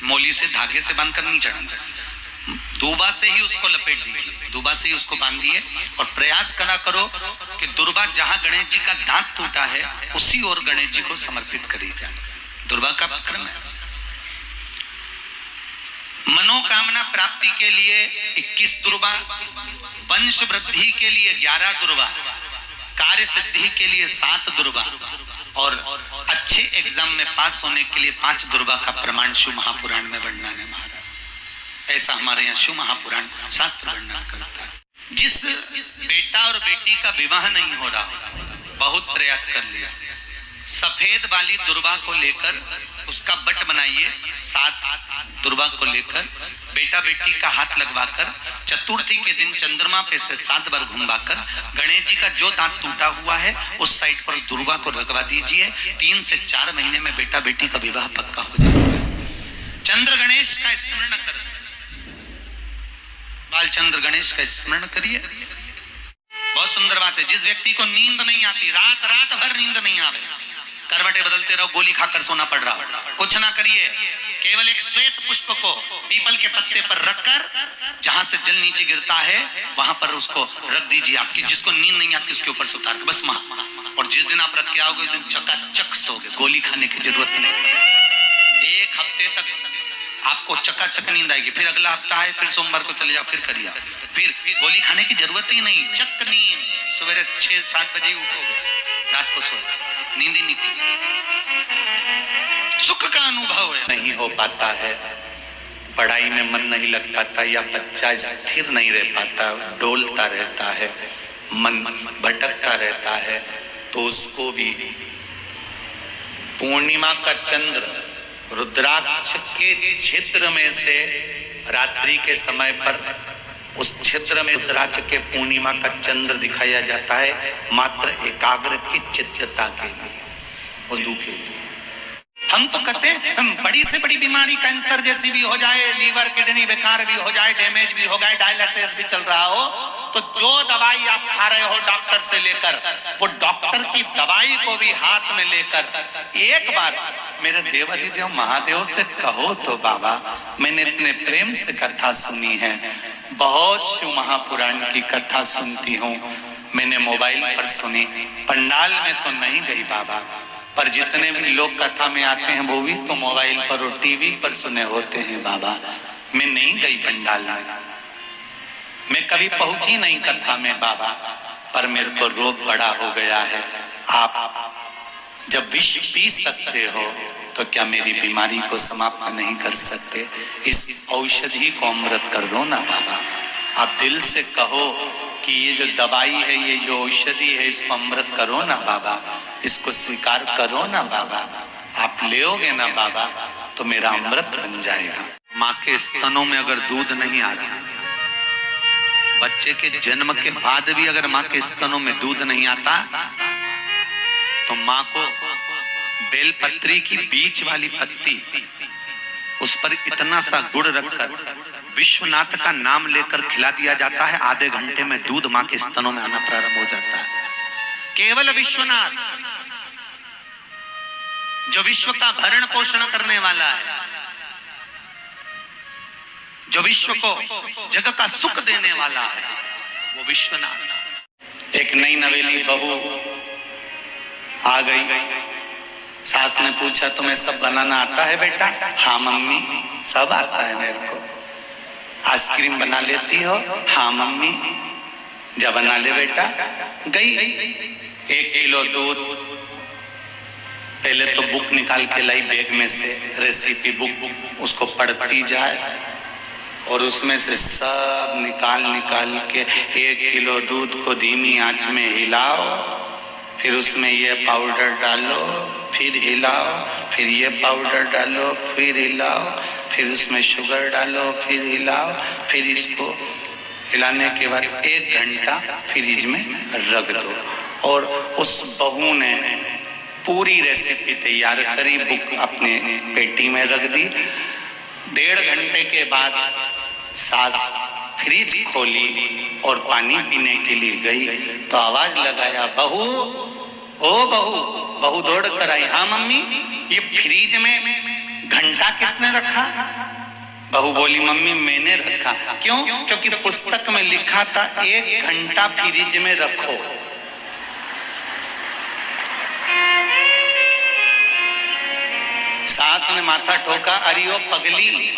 मोली से धागे से बांधकर नहीं चढ़ाएंगे, दूबा से ही उसको लपेट दीजिए, दूबा से ही उसको बांधिए और प्रयास करो कि दुर्वा जहां गणेश जी का दांत टूटा है उसी ओर गणेश जी को समर्पित करी जाए। दुर्वा का क्रम है। मनोकामना प्राप्ति के लिए 21 दुर्वा, वंश वृद्धि के लिए 11 दुर्वा, कार्य सिद्धि के लिए 7 दुर्वा और अच्छे एग्जाम में पास होने के लिए 5 दुर्वा का प्रमाण शिव महापुराण में वर्णन है महाराज। ऐसा हमारे यहाँ शिव महापुराण शास्त्र वर्णन करता है। जिस बेटा और बेटी का विवाह नहीं हो रहा, बहुत प्रयास कर लिया, सफेद वाली दुर्वा को लेकर उसका बट बनाइए, 7 दुर्वा को लेकर बेटा बेटी का हाथ लगवाकर चतुर्थी के दिन चंद्रमा पे से 7 बार घुमाकर गणेश जी का जो दांत टूटा हुआ है उस साइड पर दुर्वा को लगवा दीजिए। 3 से 4 महीने में बेटा बेटी का विवाह पक्का हो जाता है। चंद्र गणेश का स्मरण कर, बालचंद्र गणेश का स्मरण करिए। बहुत सुंदर बात है। जिस व्यक्ति को नींद नहीं आती, रात भर नींद नहीं आवे, करवटें बदलते रहो, गोली खाकर सोना पड़ रहा हो, कुछ ना करिए, केवल एक श्वेत पुष्प को पीपल के पत्ते पर रखकर जहां से जल नीचे गिरता है वहां पर उसको रख दीजिए। आपकी जिसको नींद नहीं आती उसके ऊपर से उतार के बस वहां, और जिस दिन आप रख के आओगे उस दिन चकाचक सोगे, गोली खाने की जरूरत नहीं। 1 हफ्ते तक आपको चकाचक नींद आएगी। फिर अगला हफ्ता है, फिर सोमवार को चले जाओ, फिर करिए, फिर गोली खाने की जरूरत ही नहीं, चक नींद। सवेरे 6-7 बजे उठोगे, रात को सोए, नींद ही नहीं, सुख का अनुभव है नहीं हो पाता है, पढ़ाई में मन नहीं लग पाता, या बच्चा स्थिर नहीं रह पाता, डोलता रहता है, मन भटकता रहता है, तो उसको भी पूर्णिमा का चंद्र रुद्राक्ष के छिद्र में से रात्रि के समय पर उस छिद्र में रुद्राक्ष के पूर्णिमा का चंद्र दिखाया जाता है, मात्र एकाग्र की चित्तता के लिए, उदू के लिए। हम तो कहते हैं हम बड़ी से बड़ी बीमारी कैंसर जैसी भी हो जाए, लीवर किडनी बेकार भी हो जाए, डैमेज भी हो जाए, डायलिसिस भी चल रहा हो, तो जो दवाई आप खा रहे हो डॉक्टर से लेकर, वो डॉक्टर की दवाई को भी हाथ में लेकर एक बार मेरे देवाधिदेव महादेव से कहो तो बाबा, मैंने इतने प्रेम से कथा सुनी है, बहुत शिव महापुराण की कथा सुनती हूँ, मैंने मोबाइल पर सुनी, पंडाल में तो नहीं गई बाबा, पर जितने भी लोग कथा में आते हैं वो भी तो मोबाइल पर और टीवी पर सुने होते हैं बाबा, मैं नहीं गई पंडाल में, मैं कभी पहुंची नहीं कथा में बाबा, पर मेरे को रोग बड़ा हो गया है। आप जब विष पी सकते हो तो क्या मेरी बीमारी को समाप्त नहीं कर सकते? इस औषधि को अमृत कर दो ना बाबा। आप दिल से कहो कि ये जो दवाई है, ये जो औषधि है, इसको अमृत करो ना बाबा। इसको स्वीकार करो ना बाबा, आप लेओगे ना बाबा तो मेरा अमृत बन जाएगा। माँ के स्तनों में अगर दूध नहीं आ रहा, बच्चे के जन्म के बाद भी अगर माँ के स्तनों में दूध नहीं आता, तो माँ को बेलपत्री की बीच वाली पत्ती, उस पर इतना सा गुड़ रखकर विश्वनाथ का नाम लेकर खिला दिया जाता है। आधे घंटे में दूध माँ के स्तनों में आना प्रारंभ हो जाता है। केवल विश्वनाथ जो विश्व का भरण पोषण करने वाला है, जो विश्व को जगत का सुख देने वाला है, वो विश्वनाथ। एक नई नवेली बहू आ गई, सास ने पूछा तुम्हें सब बनाना आता है बेटा? हाँ मम्मी सब आता है मेरे को। आइसक्रीम बना लेती हो? हाँ मम्मी। जा बना ले बेटा। गई 1 किलो दूध, पहले तो बुक निकाल के लाई बैग में से, रेसिपी बुक, उसको पढ़ती जाए और उसमें से सब निकाल के 1 किलो दूध को धीमी आंच में हिलाओ, फिर उसमें ये पाउडर डालो, फिर हिलाओ, फिर ये पाउडर डालो, फिर हिलाओ, फिर उसमें शुगर डालो, फिर हिलाओ, फिर इसको हिलाने के बाद 1 घंटा फ्रिज में रख दो। और उस बहू ने पूरी रेसिपी तैयार करी, बुक अपने पेटी में रख दी। 1.5 घंटे के बाद सास फ्रिज खोली और पानी पीने के लिए गई तो आवाज लगाया, बहू ओ बहू। बहू दौड़ कर आई, हाँ मम्मी। ये फ्रिज में घंटा किसने रखा? बहू बोली, मम्मी मैंने रखा। क्यों? क्योंकि पुस्तक में लिखा था 1 घंटा फ्रिज में रखो। सास ने माथा ठोका, अरे ओ पगली,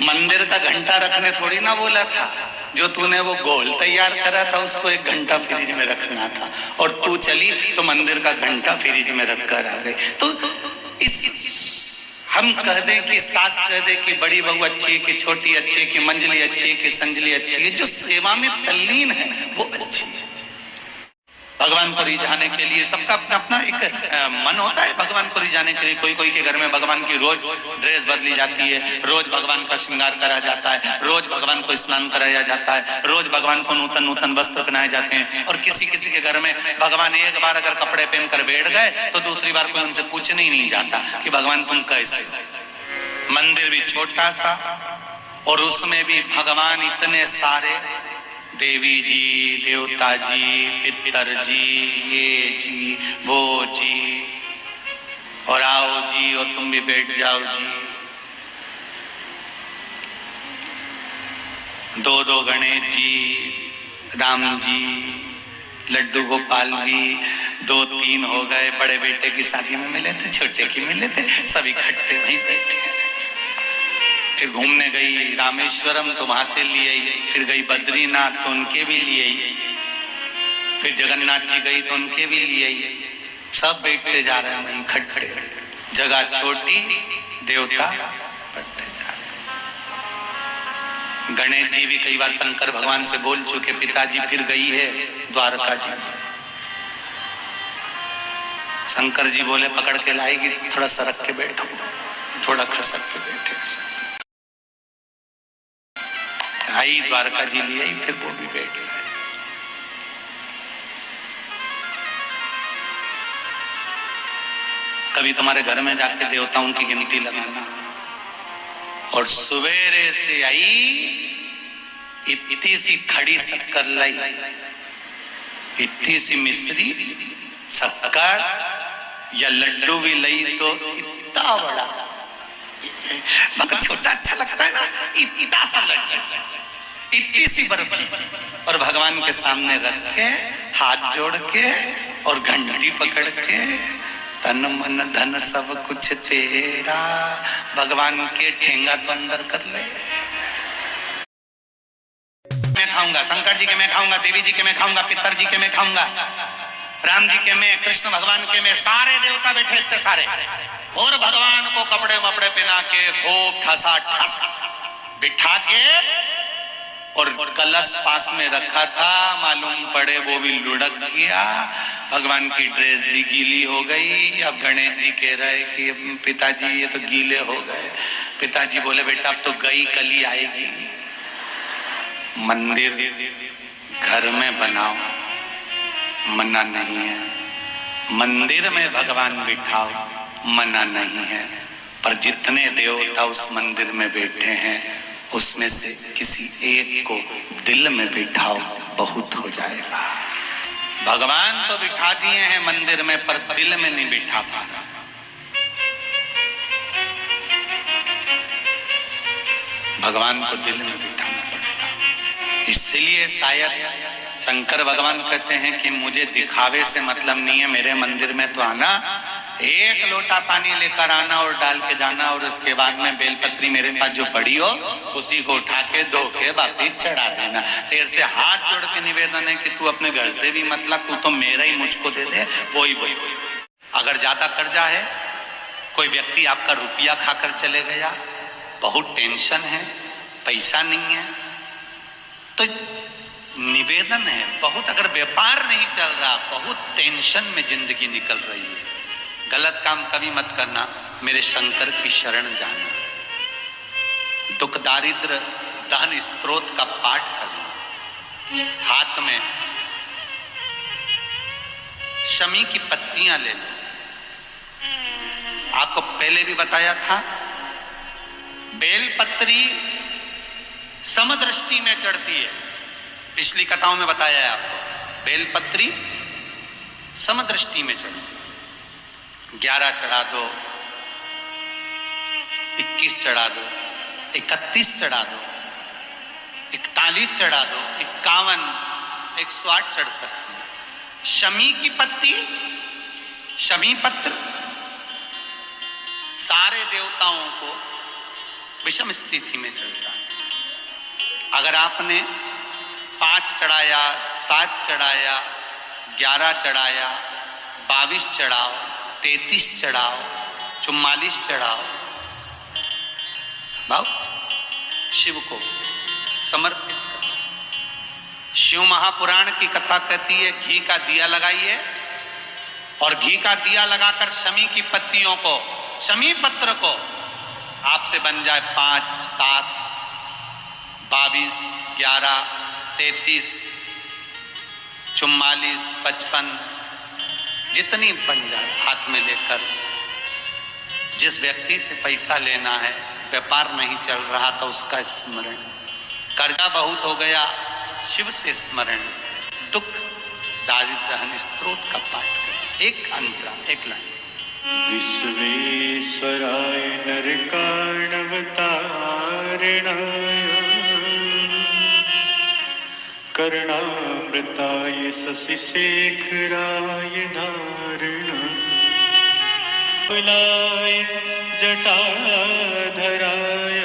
मंदिर का घंटा रखने थोड़ी ना बोला था, जो तूने वो गोल तैयार करा था उसको 1 घंटा फ्रिज में रखना था, और तू चली तो मंदिर का घंटा फ्रिज में रखकर आ गई। तो इस हम कह दें कि सास कह दे कि बड़ी बहू अच्छी है कि छोटी अच्छी है कि मंजली अच्छी है कि संजली अच्छी है, जो सेवा में तल्लीन है वो अच्छी है। भगवान को रिझाने के लिए सबका अपना अपना एक मन होता है। भगवान को रिझाने के लिए कोई के घर में भगवान की रोज ड्रेस बदली जाती है, रोज भगवान का श्रृंगार करा जाता है, रोज भगवान को स्नान कराया जाता है, रोज भगवान को नूतन वस्त्र पहनाए जाते हैं। और किसी के घर में भगवान एक बार अगर कपड़े पहनकर बैठ गए तो दूसरी बार कोई उनसे पूछने ही नहीं जाता कि भगवान तुम कैसे। मंदिर भी छोटा सा और उसमें भी भगवान इतने सारे, देवी जी, देवता जी, पितर जी, ये जी, वो जी, और आओ जी और तुम भी बैठ जाओ जी। 2 गणेश जी, राम जी, लड्डू गोपाल भी 2-3 हो गए। बड़े बेटे की शादी में मिले थे, छोटे की मिले थे, सब इकट्ठे वहीं बैठे। फिर घूमने गई रामेश्वरम तो वहां से लिए आई, फिर गई बद्रीनाथ तो उनके भी लिए आई, फिर जगन्नाथ जी गई तो उनके भी लिए आई। सब बैठते जा रहे हैं वहीं खड़खड़े, जगह छोटी, देवता बढ़ते जा रहे। गणेश जी भी कई बार शंकर भगवान से बोल चुके, पिताजी फिर गई है द्वारका जी। शंकर जी बोले पकड़ के लाएगी, थोड़ा सरक के बैठो, थोड़ा खसक के बैठे। आई द्वारका जी ले आई, फिर वो भी बैठ गए। कभी तुम्हारे घर में जाके देवताओं की गिनती लगाना, और सवेरे से आई इतनी सी खड़ी शक्कर लाई, इतनी सी मिश्री शक्कर या लड्डू भी लाई तो इतना बड़ा, मगर छोटा अच्छा लगता है ना, इतना सा लड्डू, इतनी सी बर्फी, और भगवान के सामने रख के हाथ जोड़ के और घंटी पकड़ के, तन मन धन सब कुछ तेरा, भगवान के ठेंगा तो अंदर कर ले। मैं खाऊंगा, शंकर जी के मैं खाऊंगा, देवी जी के मैं खाऊंगा, पितर जी के मैं खाऊंगा, राम जी के मैं, कृष्ण भगवान के मैं, सारे देवता बैठे इतने सारे, और भगवान को कपड़े वपड़े पहना के खूब ठसा ठस बिठा के, और कलश पास में रखा था, मालूम पड़े वो भी लुढ़क गया। भगवान की ड्रेस भी गीली हो गई। अब गणेश जी कह रहे कि पिताजी ये तो गीले हो गए। पिताजी बोले बेटा अब तो गई कली आएगी। मंदिर घर में बनाओ, मना नहीं है। मंदिर में भगवान बिठाओ, मना नहीं है। पर जितने देवता उस मंदिर में बैठे हैं उसमें से किसी एक को दिल में बिठाओ, बहुत हो जाएगा। भगवान तो बिठा दिए हैं मंदिर में, पर दिल में नहीं बिठा पा रहा। भगवान को दिल में बिठाना पड़ेगा। इसलिए शायद शंकर भगवान कहते हैं कि मुझे दिखावे से मतलब नहीं है, मेरे मंदिर में तो आना, एक लोटा पानी लेकर आना और डाल के जाना, और उसके बाद में बेलपत्री मेरे पास जो पड़ी हो उसी को उठा के धो के वापिस चढ़ा देना। तेरे से हाथ जोड़ के निवेदन है कि तू अपने घर से भी मतलब तू तो मेरा ही मुझको दे दे, वही वही। अगर ज्यादा कर्जा है, कोई व्यक्ति आपका रुपया खाकर चले गया, बहुत टेंशन है, पैसा नहीं है, तो निवेदन है बहुत, अगर व्यापार नहीं चल रहा, बहुत टेंशन में जिंदगी निकल रही है, गलत काम कभी मत करना, मेरे शंकर की शरण जाना। दुख दारिद्र दहन स्तोत्र का पाठ करना, हाथ में शमी की पत्तियां ले लो। आपको पहले भी बताया था, बेलपत्री समदृष्टि में चढ़ती है, पिछली कथाओं में बताया है आपको। बेलपत्री समदृष्टि में चढ़ती है। 11 चढ़ा दो, 21 चढ़ा दो, 31 चढ़ा दो, 41 चढ़ा दो, 51, 108 चढ़ सकती है। शमी की पत्ती, शमी पत्र सारे देवताओं को विषम स्थिति में चढ़ता है। अगर आपने 5 चढ़ाया, 7 चढ़ाया, 11 चढ़ाया, 22 चढ़ाओ, 33 चढ़ाओ, 44 चढ़ाओ, बहुत शिव को समर्पित करो। शिव महापुराण की कथा कहती है घी का दिया लगाइए, और घी का दिया लगाकर शमी की पत्तियों को, शमी पत्र को आपसे बन जाए 5, 7, 22, 11, 33, 44, 55, जितनी बन जाए, हाथ में लेकर जिस व्यक्ति से पैसा लेना है, व्यापार नहीं चल रहा था, उसका स्मरण, कर्जा बहुत हो गया, शिव से स्मरण, दुख दारिद्र दहन स्तोत्र का पाठ करें। एक अंतरा, एक लाइन। विश्वेश्वराय नरकार्णवतारिणाय कर्णामृताय शशिशेखराय धारणाय कुलाय जटाधराय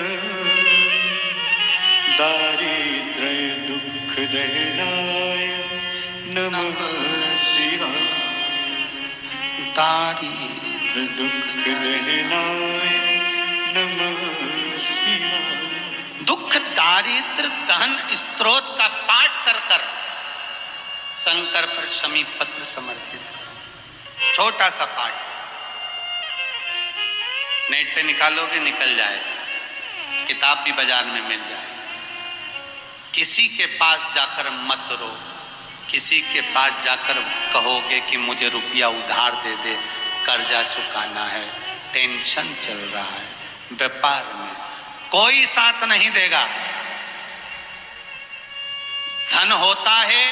दारिद्र्य दुख दहनाय नमः शिवाय। दारिद्र दुख दहनाय नमः शिवाय। दुख दारिद्र दहन स्तोत्र का पाठ कर कर शंकर पर शमी पत्र समर्पित करो। छोटा सा पाठ, नेट पे निकालोगे निकल जाएगा, किताब भी बाजार में मिल जाएगी। किसी के पास जाकर मत रो, किसी के पास जाकर कहोगे कि मुझे रुपया उधार दे दे, कर्जा चुकाना है, टेंशन चल रहा है, व्यापार में कोई साथ नहीं देगा। धन होता है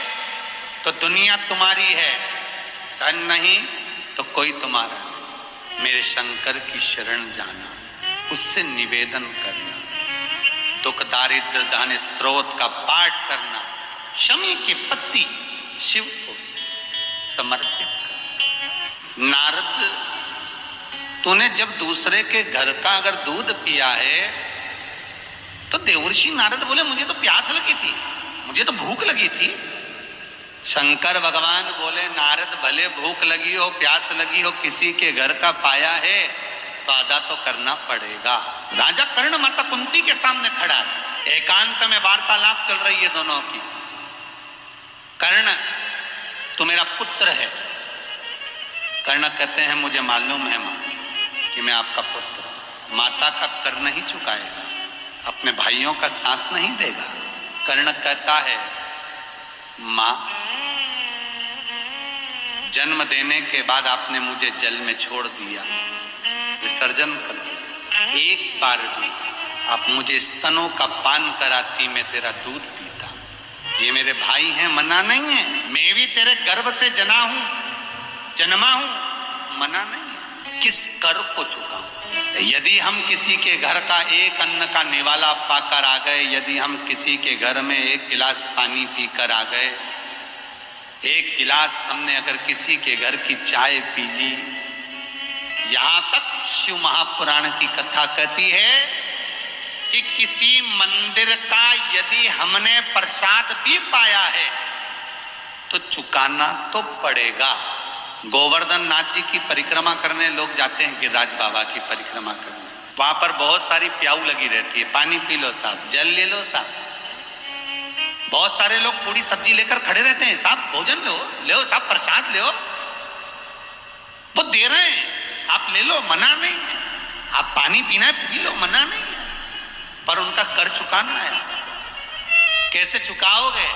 तो दुनिया तुम्हारी है, धन नहीं तो कोई तुम्हारा नहीं। मेरे शंकर की शरण जाना, उससे निवेदन करना, दुख दारिद्र दहन स्तोत्र का पाठ करना, शमी की पत्ती शिव को समर्पित कर। नारद, तूने जब दूसरे के घर का अगर दूध पिया है तो देवर्षि नारद बोले मुझे तो प्यास लगी थी, मुझे तो भूख लगी थी। शंकर भगवान बोले नारद भले भूख लगी हो, प्यास लगी हो, किसी के घर का पाया है तो अदा तो करना पड़ेगा। राजा कर्ण माता कुंती के सामने खड़ा है, एकांत में वार्तालाप चल रही है दोनों की। कर्ण, तू मेरा पुत्र है, कर्ण कहते हैं मुझे मालूम है माँ कि मैं आपका पुत्र हूं। माता का कर नहीं चुकाएगा, अपने भाइयों का साथ नहीं देगा। कर्ण कहता है माँ, जन्म देने के बाद आपने मुझे जल में छोड़ दिया, विसर्जन कर दिया। एक बार भी आप मुझे स्तनों का पान कराती, मैं तेरा दूध पीता। ये मेरे भाई हैं, मना नहीं है। मैं भी तेरे गर्भ से जन्मा हूं, मना नहीं है। किस कर को चुकाऊं? यदि हम किसी के घर का एक अन्न का निवाला पाकर आ गए, यदि हम किसी के घर में एक गिलास पानी पीकर आ गए, एक गिलास हमने अगर किसी के घर की चाय पी ली, यहां तक शिव महापुराण की कथा कहती है कि किसी मंदिर का यदि हमने प्रसाद भी पाया है तो चुकाना तो पड़ेगा। गोवर्धन नाथ जी की परिक्रमा करने लोग जाते हैं, गिरिराज बाबा की परिक्रमा करने। वहां पर बहुत सारी प्याऊ लगी रहती है, पानी पी लो साहब, जल ले लो साहब। बहुत सारे लोग पूरी सब्जी लेकर खड़े रहते हैं, साहब भोजन ले साहब, प्रसाद ले। वो दे रहे हैं, आप ले लो, मना नहीं है। आप पानी पीना है पी लो, मना नहीं है, पर उनका कर चुकाना है। कैसे चुकाओगे?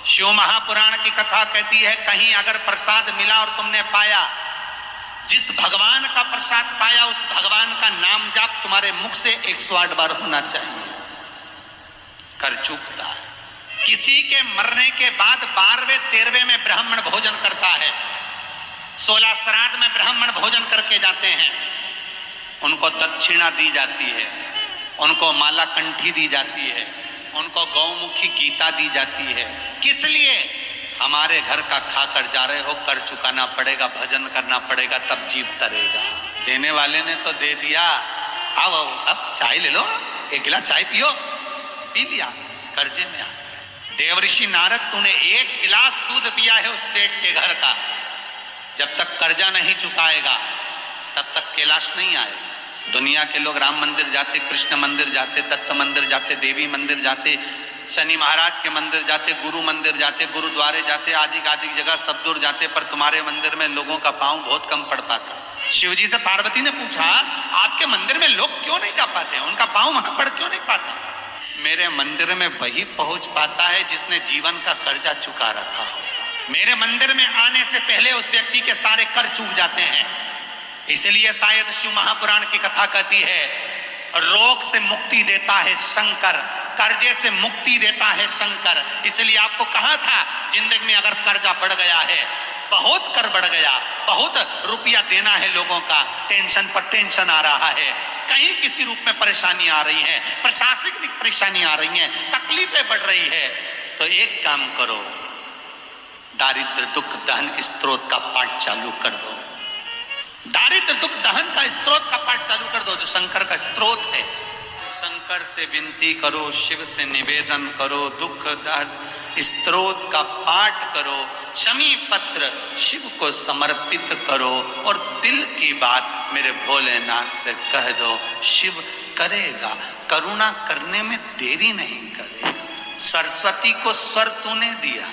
शिव महापुराण की कथा कहती है कहीं अगर प्रसाद मिला और तुमने पाया, जिस भगवान का प्रसाद पाया उस भगवान का नाम जाप तुम्हारे मुख से 108 बार होना चाहिए। कर चूकता है। किसी के मरने के बाद 12वें 13वें में ब्राह्मण भोजन करता है, 16 श्राद्ध में ब्राह्मण भोजन करके जाते हैं, उनको दक्षिणा दी जाती है, उनको माला कंठी दी जाती है, उनको गौमुखी गीता दी जाती है। किस लिए? हमारे घर का खाकर जा रहे हो, कर चुकाना पड़ेगा, भजन करना पड़ेगा, तब जीव तरेगा। देने वाले ने तो दे दिया, आओ सब चाय ले लो, एक गिलास चाय पियो, पी लिया, कर्जे में आ गए। देवऋषि नारद, तूने एक गिलास दूध पिया है उस सेठ के घर का, जब तक कर्जा नहीं चुकाएगा तब तक कैलाश नहीं आएगा। दुनिया के लोग राम मंदिर जाते, कृष्ण मंदिर जाते, दत्त मंदिर जाते, देवी मंदिर जाते, शनि महाराज के मंदिर जाते, गुरु मंदिर जाते, गुरुद्वारे जाते, आदि आदि जगह सब दूर जाते, पर तुम्हारे मंदिर में लोगों का पांव बहुत कम पड़ पाता। शिव जी से पार्वती ने पूछा, आपके मंदिर में लोग क्यों नहीं जा पाते, उनका पांव वहां पड़ क्यों नहीं पाता? मेरे मंदिर में वही पहुंच पाता है जिसने जीवन का कर्जा चुका रखा होता। मेरे मंदिर में आने से पहले उस व्यक्ति के सारे कर चूक जाते हैं। इसलिए शायद शिव महापुराण की कथा कहती है, रोग से मुक्ति देता है शंकर, कर्जे से मुक्ति देता है शंकर। इसलिए आपको कहा था, जिंदगी में अगर कर्जा बढ़ गया है, बहुत कर बढ़ गया, बहुत रुपया देना है लोगों का, टेंशन पर टेंशन आ रहा है, कहीं किसी रूप में परेशानी आ रही है, प्रशासनिक परेशानी आ रही है, तकलीफें बढ़ रही है, तो एक काम करो, दारिद्र दुख दहन स्त्रोत का पाठ चालू कर दो। दारिद्र दुख दहन का स्त्रोत का पाठ चालू कर दो, जो शंकर का स्त्रोत है। शंकर से विनती करो, शिव से निवेदन करो, दुख दहन स्त्रोत का पाठ करो, शमी पत्र शिव को समर्पित करो और दिल की बात मेरे भोलेनाथ से कह दो, शिव करेगा, करुणा करने में देरी नहीं करेगा। सरस्वती को स्वर तूने दिया,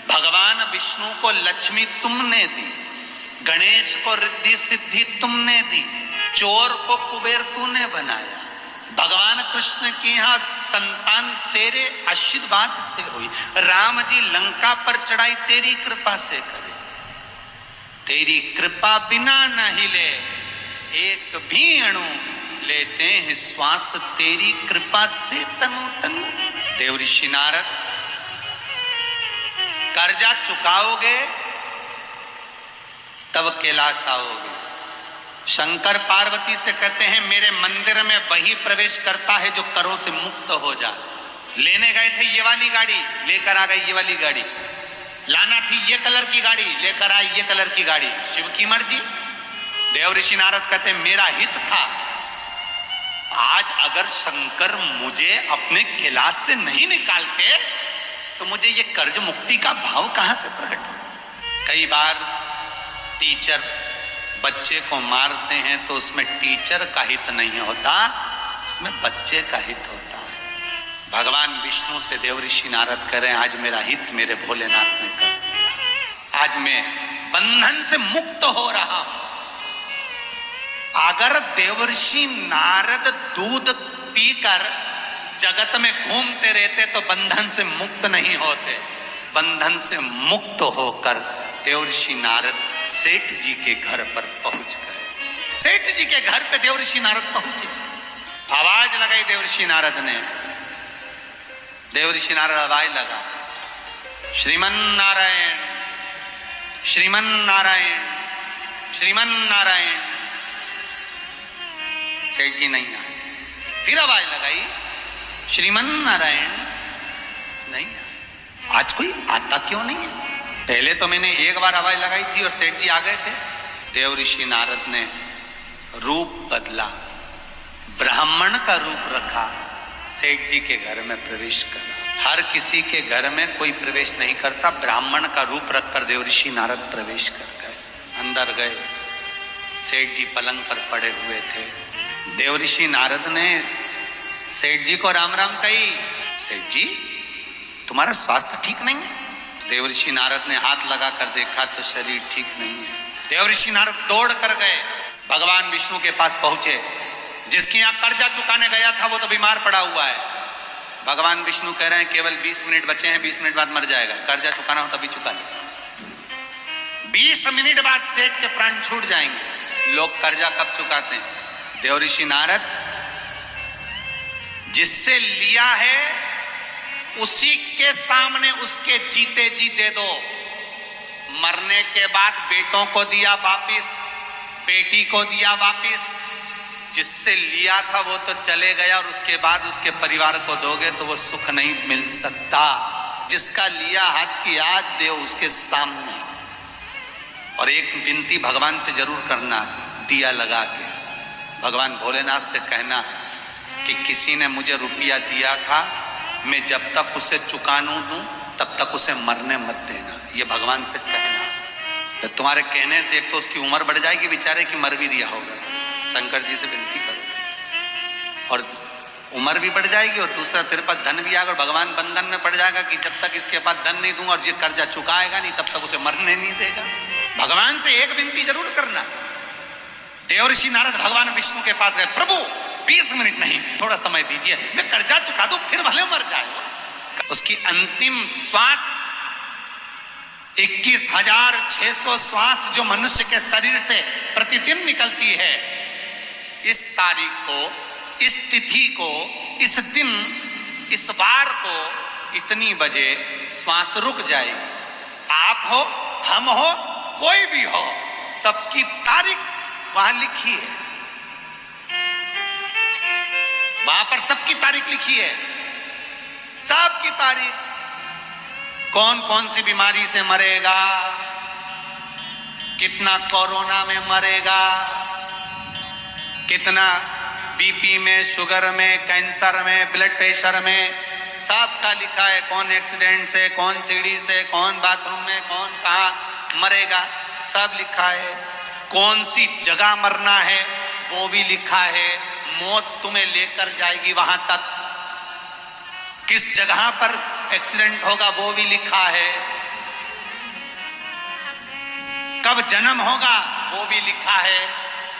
भगवान विष्णु को लक्ष्मी तुमने दी, गणेश को रिद्धि सिद्धि तुमने दी, चोर को कुबेर तूने बनाया, भगवान कृष्ण की यहाँ संतान तेरे आशीर्वाद से हुई, राम जी लंका पर चढ़ाई तेरी कृपा से करे, तेरी कृपा बिना न हिले एक भी अणु, लेते हैं श्वास तेरी कृपा से तनु तनु। देवऋषि नारद, कर्जा चुकाओगे तब कैलाश आओगे। शंकर पार्वती से कहते हैं, मेरे मंदिर में वही प्रवेश करता है जो करों से मुक्त हो जाता। लेने गए थे ये वाली गाड़ी, लेकर आ गई ये वाली गाड़ी, लाना थी ये कलर की गाड़ी, लेकर आई ये कलर की गाड़ी, शिव की मर्जी। देवऋषि नारद कहते मेरा हित था, आज अगर शंकर मुझे अपने कैलाश से नहीं निकालते तो मुझे ये कर्ज मुक्ति का भाव कहां से प्रकट हो। कई बार टीचर बच्चे को मारते हैं तो उसमें टीचर का हित नहीं होता, उसमें बच्चे का हित होता है। भगवान विष्णु से देवऋषि नारद कह रहे हैं, आज मेरा हित मेरे भोलेनाथ ने कर दिया। आज मैं बंधन से मुक्त हो रहा हूं। अगर देवर्षि नारद दूध पीकर जगत में घूमते रहते तो बंधन से मुक्त नहीं होते। बंधन से मुक्त होकर देवर्षि नारद सेठ जी के घर पर पहुंच गए। सेठ जी के घर पे देवर्षि नारद पहुंचे। आवाज लगाई देवर्षि नारद ने। देवर्षि नारद आवाज लगा, श्रीमन नारायण, श्रीमन नारायण, श्रीमन नारायण। सेठ जी नहीं आए। फिर आवाज लगाई, श्रीमन नारायण, नहीं आए। आज कोई आता क्यों नहीं है? पहले तो मैंने एक बार आवाज लगाई थी और सेठ जी आ गए थे। देवर्षि नारद ने रूप बदला, ब्राह्मण का रूप रखा, सेठ जी के घर में प्रवेश करा। हर किसी के घर में कोई प्रवेश नहीं करता, ब्राह्मण का रूप रखकर देवर्षि नारद प्रवेश कर गए। अंदर गए, सेठ जी पलंग पर पड़े हुए थे। देवर्षि नारद ने सेठ जी को राम राम कही। सेठ जी, तुम्हारा स्वास्थ्य ठीक नहीं है? देवर्षि नारद ने हाथ लगाकर देखा तो शरीर ठीक नहीं है। देवर्षि नारद दौड़ कर गए, भगवान विष्णु के पास पहुंचे। जिसके यहाँ कर्जा चुकाने गया था वो तो बीमार पड़ा हुआ है। भगवान विष्णु कह रहे हैं केवल 20 मिनट बचे हैं, 20 मिनट बाद मर जाएगा। कर्जा चुकाना हो तभी चुका ले। 20 मिनट बाद सेठ के प्राण छूट जाएंगे। लोग कर्जा कब चुकाते हैं? देवर्षि नारद, जिससे लिया है उसी के सामने उसके जीते जी दे दो। मरने के बाद बेटों को दिया वापिस, बेटी को दिया वापिस। जिससे लिया था वो तो चले गया और उसके बाद उसके परिवार को दोगे तो वो सुख नहीं मिल सकता। जिसका लिया हाथ की याद दे उसके सामने। और एक विनती भगवान से जरूर करना, दिया लगा के भगवान भोलेनाथ से कहना कि किसी ने मुझे रुपया दिया था, मैं जब तक उसे चुकानू दूं तब तक उसे मरने मत देना। ये भगवान से कहना। तो तुम्हारे कहने से एक तो उसकी उम्र बढ़ जाएगी बेचारे की, मर भी दिया होगा तो शंकर जी से विनती करो, और उम्र भी बढ़ जाएगी और दूसरा तेरे पास धन भी आएगा। और भगवान बंधन में पड़ जाएगा कि जब तक इसके पास धन नहीं दूंगा और ये कर्जा चुकाएगा नहीं तब तक उसे मरने नहीं देगा। भगवान से एक विनती जरूर करना। देवर्षि नारद भगवान विष्णु के पास गए, प्रभु 20 मिनट नहीं, थोड़ा समय दीजिए, मैं कर्जा चुका दूं, फिर भले मर जाएगा। उसकी अंतिम श्वास 21,600 श्वास जो मनुष्य के शरीर से प्रतिदिन निकलती है, इस तारीख को, इस तिथि को, इस दिन, इस वार को इतनी बजे श्वास रुक जाएगी। आप हो, हम हो, कोई भी हो, सबकी तारीख वहां लिखी है। वहां पर सबकी तारीख लिखी है, सबकी तारीख। कौन कौन सी बीमारी से मरेगा, कितना कोरोना में मरेगा, कितना बीपी में, शुगर में, कैंसर में, ब्लड प्रेशर में, सबका लिखा है। कौन एक्सीडेंट से, कौन सीढ़ी से, कौन बाथरूम में, कौन कहां मरेगा, सब लिखा है। कौन सी जगह मरना है वो भी लिखा है। मौत तुम्हें लेकर जाएगी वहां तक। किस जगह पर एक्सीडेंट होगा वो भी लिखा है। कब जन्म होगा वो भी लिखा है।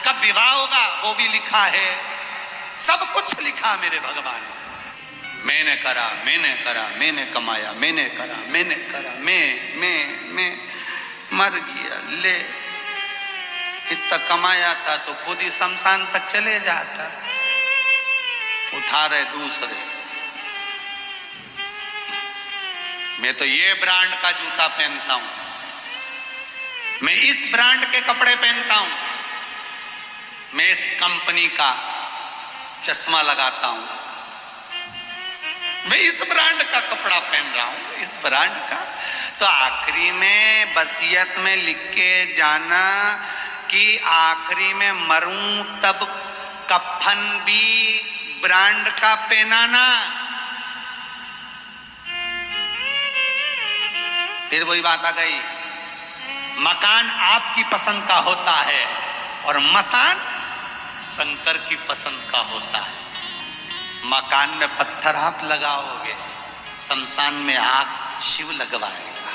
कब विवाह होगा वो भी लिखा है। सब कुछ लिखा मेरे भगवान। मैंने करा, मैंने करा, मैंने कमाया, मैंने करा, मैंने करा, मैं मर गया। ले, इतना कमाया था तो खुद ही शमशान तक चले जाता। उठा रहे दूसरे। मैं तो ये ब्रांड का जूता पहनता हूं, मैं इस ब्रांड के कपड़े पहनता हूं, मैं इस कंपनी का चश्मा लगाता हूं, मैं इस ब्रांड का कपड़ा पहन रहा हूं, इस ब्रांड का। तो आखिरी में वसीयत में लिख के जाना कि आखिरी में मरूं तब कफन भी ब्रांड का पहनाना। फिर वही बात आ गई, मकान आपकी पसंद का होता है और मसान शंकर की पसंद का होता है। मकान में पत्थर आप लगाओगे, शमशान में आग शिव लगवाएगा।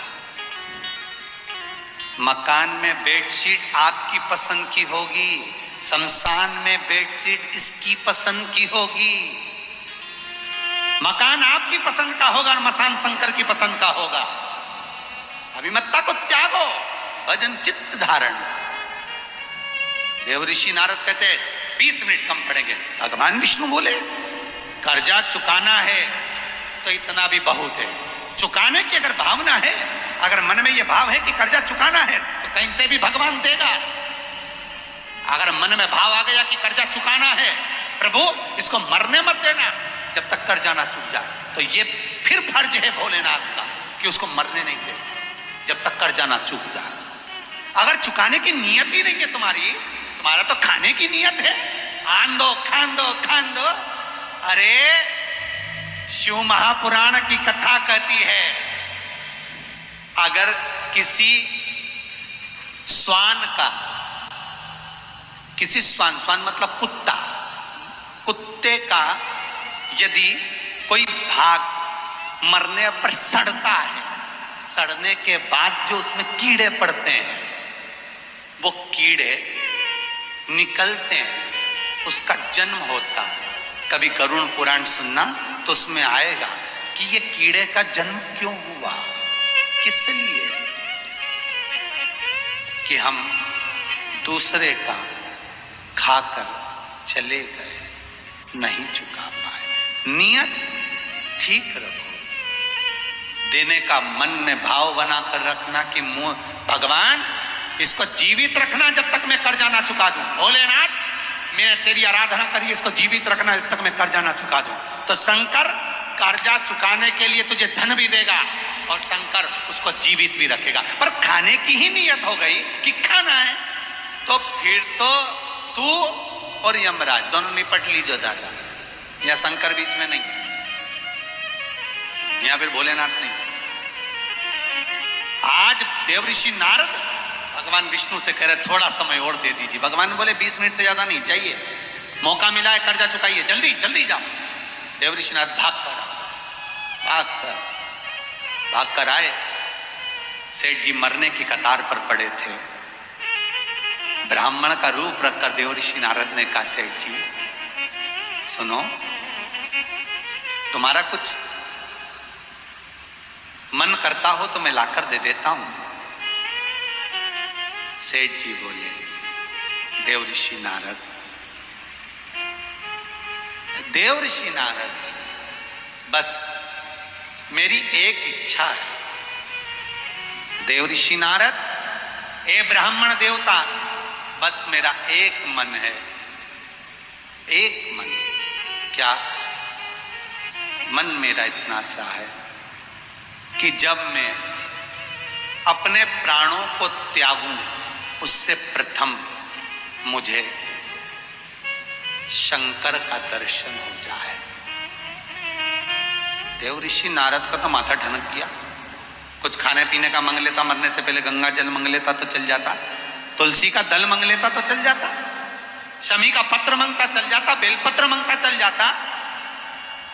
मकान में बेडशीट आपकी पसंद की होगी, शमशान में बेडशीट इसकी पसंद की होगी। मकान आपकी पसंद का होगा और मसान शंकर की पसंद का होगा। अभिमत्ता को त्यागो, भजन चित्त धारण। देव ऋषि नारद कहते 20 मिनट कम पड़ेंगे। भगवान विष्णु बोले कर्जा चुकाना है तो इतना भी बहुत है। चुकाने की अगर भावना है, अगर मन में यह भाव है कि कर्जा चुकाना है तो कहीं से भी भगवान देगा। अगर मन में भाव आ गया कि कर्जा चुकाना है, प्रभु इसको मरने मत देना जब तक कर्जा ना चुक जाए, तो ये फिर फर्ज है भोलेनाथ का कि उसको मरने नहीं दे जब तक कर्जा ना चुक जाए। अगर चुकाने की नियत ही नहीं है तुम्हारी, तुम्हारा तो खाने की नियत है, आन दो खान दो खान दो। अरे शिव महापुराण की कथा कहती है अगर किसी स्वान का, किसी स्वान, स्वान मतलब कुत्ता, कुत्ते का यदि कोई भाग मरने पर सड़ता है, सड़ने के बाद जो उसमें कीड़े पड़ते हैं, वो कीड़े निकलते हैं, उसका जन्म होता है। कभी गरुड़ पुराण सुनना तो उसमें आएगा कि ये कीड़े का जन्म क्यों हुआ, किस लिए, कि हम दूसरे का खाकर चले गए, नहीं चुका पाए। नियत ठीक रखो, देने का मन में भाव बनाकर रखना कि भगवान इसको जीवित रखना जब तक मैं कर्जा ना चुका दूं। भोलेनाथ मैं तेरी आराधना करी, इसको जीवित रखना जब तक मैं कर्जा ना चुका दूं। तो शंकर कर्जा चुकाने के लिए तुझे धन भी देगा और शंकर उसको जीवित भी रखेगा। पर खाने की ही नियत हो गई कि खाना है, तो फिर तो तू और यमराज दोनों निपट लीजिए दादा। या शंकर बीच में नहीं है, या फिर भोलेनाथ नहीं। आज देव ऋषि नारद भगवान विष्णु से कह रहे थोड़ा समय और दे दीजिए। भगवान बोले 20 मिनट से ज्यादा नहीं चाहिए, मौका मिला है, कर्जा चुकाइए, जल्दी जल्दी जाओ। देव ऋषि नारद भाग कर आए। सेठ जी मरने की कतार पर पड़े थे। ब्राह्मण का रूप रखकर देव ऋषि नारद ने कहा सेठ जी सुनो, तुम्हारा कुछ मन करता हो तो मैं लाकर दे देता हूं। सेठ जी बोले देव ऋषि नारद, देव ऋषि नारद बस मेरी एक इच्छा है। देव ऋषि नारद, ए ब्राह्मण देवता, बस मेरा एक मन है, एक मन। क्या मन मेरा इतना सा है कि जब मैं अपने प्राणों को त्यागूं उससे प्रथम मुझे शंकर का दर्शन हो जाए। देव ऋषि नारद का तो माथा ठनक गया। कुछ खाने पीने का मांग लेता, मरने से पहले गंगा जल मांग लेता तो चल जाता, तुलसी का दल मांग लेता तो चल जाता, शमी का पत्र मांगता चल जाता, बेलपत्र मांगता चल जाता।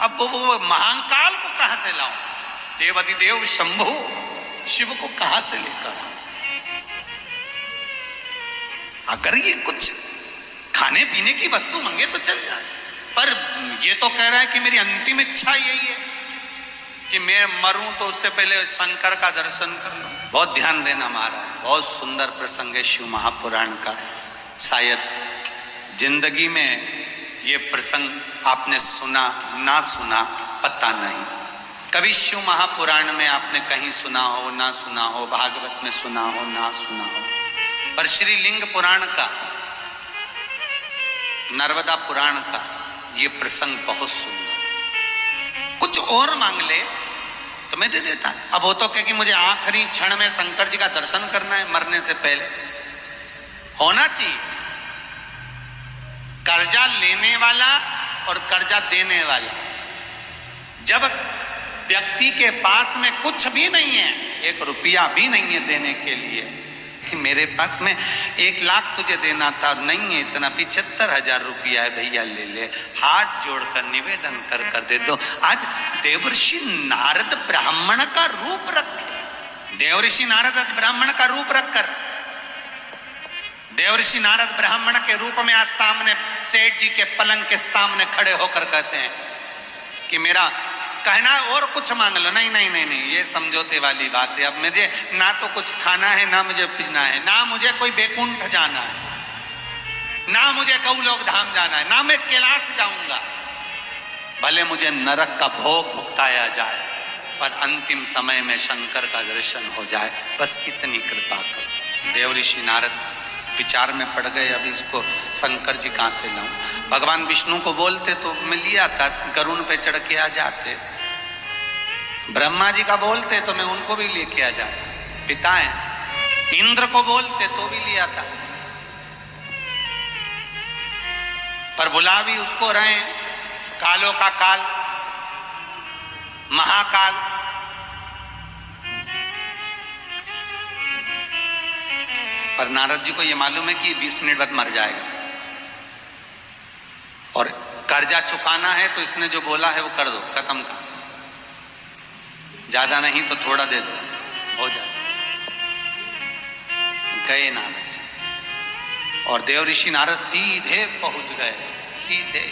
अब वो महाकाल को कहां से लाऊं, देवाधिदेव शंभु शिव को कहां से लेकर? अगर ये कुछ खाने पीने की वस्तु मांगे तो चल जाए, पर ये तो कह रहा है कि मेरी अंतिम इच्छा यही है कि मैं मरूं तो उससे पहले शंकर का दर्शन कर लूं। बहुत ध्यान देना महाराज, बहुत सुंदर प्रसंग है शिव महापुराण का। शायद जिंदगी में ये प्रसंग आपने सुना ना सुना पता नहीं। कभी शिव महापुराण में आपने कहीं सुना हो ना सुना हो, भागवत में सुना हो ना सुना हो, पर श्री लिंग पुराण का, नर्मदा पुराण का ये प्रसंग बहुत सुंदर। कुछ और मांग ले तो मैं दे देता। अब वो तो कहे कि मुझे आखिरी क्षण में शंकर जी का दर्शन करना है, मरने से पहले होना चाहिए। कर्जा लेने वाला और कर्जा देने वाला, जब व्यक्ति के पास में कुछ भी नहीं है, 1 रुपया भी नहीं है देने के लिए, कि मेरे पास में 1 लाख तुझे देना था, नहीं है इतना, 75,000 रुपया है भैया ले ले, हाथ जोड़कर निवेदन कर दे दो। आज देवर्षि नारद ब्राह्मण का रूप रखे, देवऋषि नारद आज ब्राह्मण का रूप रखकर, देवऋषि नारद ब्राह्मण के रूप में आज सामने सेठ जी के पलंग के सामने खड़े होकर कहते हैं कि मेरा कहना और कुछ मांग लो। नहीं नहीं नहीं नहीं, ये समझौते वाली बात है। अब मुझे ना तो कुछ खाना है, ना मुझे पीना है, ना मुझे कोई बैकुंठ जाना है, ना मुझे गौलोक धाम जाना है, ना मैं कैलाश जाऊंगा। भले मुझे नरक का भोग भुगताया जाए, पर अंतिम समय में शंकर का दर्शन हो जाए, बस इतनी कृपा करो। देवऋषि नारद विचार में पड़ गए, अभी इसको शंकर जी कहां से लाऊं। भगवान विष्णु को बोलते तो मैं लिया था, गरुड़ पे चढ़ के आ जाते। ब्रह्मा जी का बोलते तो मैं उनको भी लेके आ जाता, पिता है। इंद्र को बोलते तो भी लिया था, पर बुला भी उसको रहे, कालों का काल, महाकाल। पर नारद जी को यह मालूम है कि 20 मिनट बाद मर जाएगा, और कर्जा चुकाना है तो इसने जो बोला है वो कर दो, खत्म का। ज्यादा नहीं तो थोड़ा दे दो, हो जाए। गए नारद जी, और देवऋषि नारद सीधे पहुंच गए, सीधे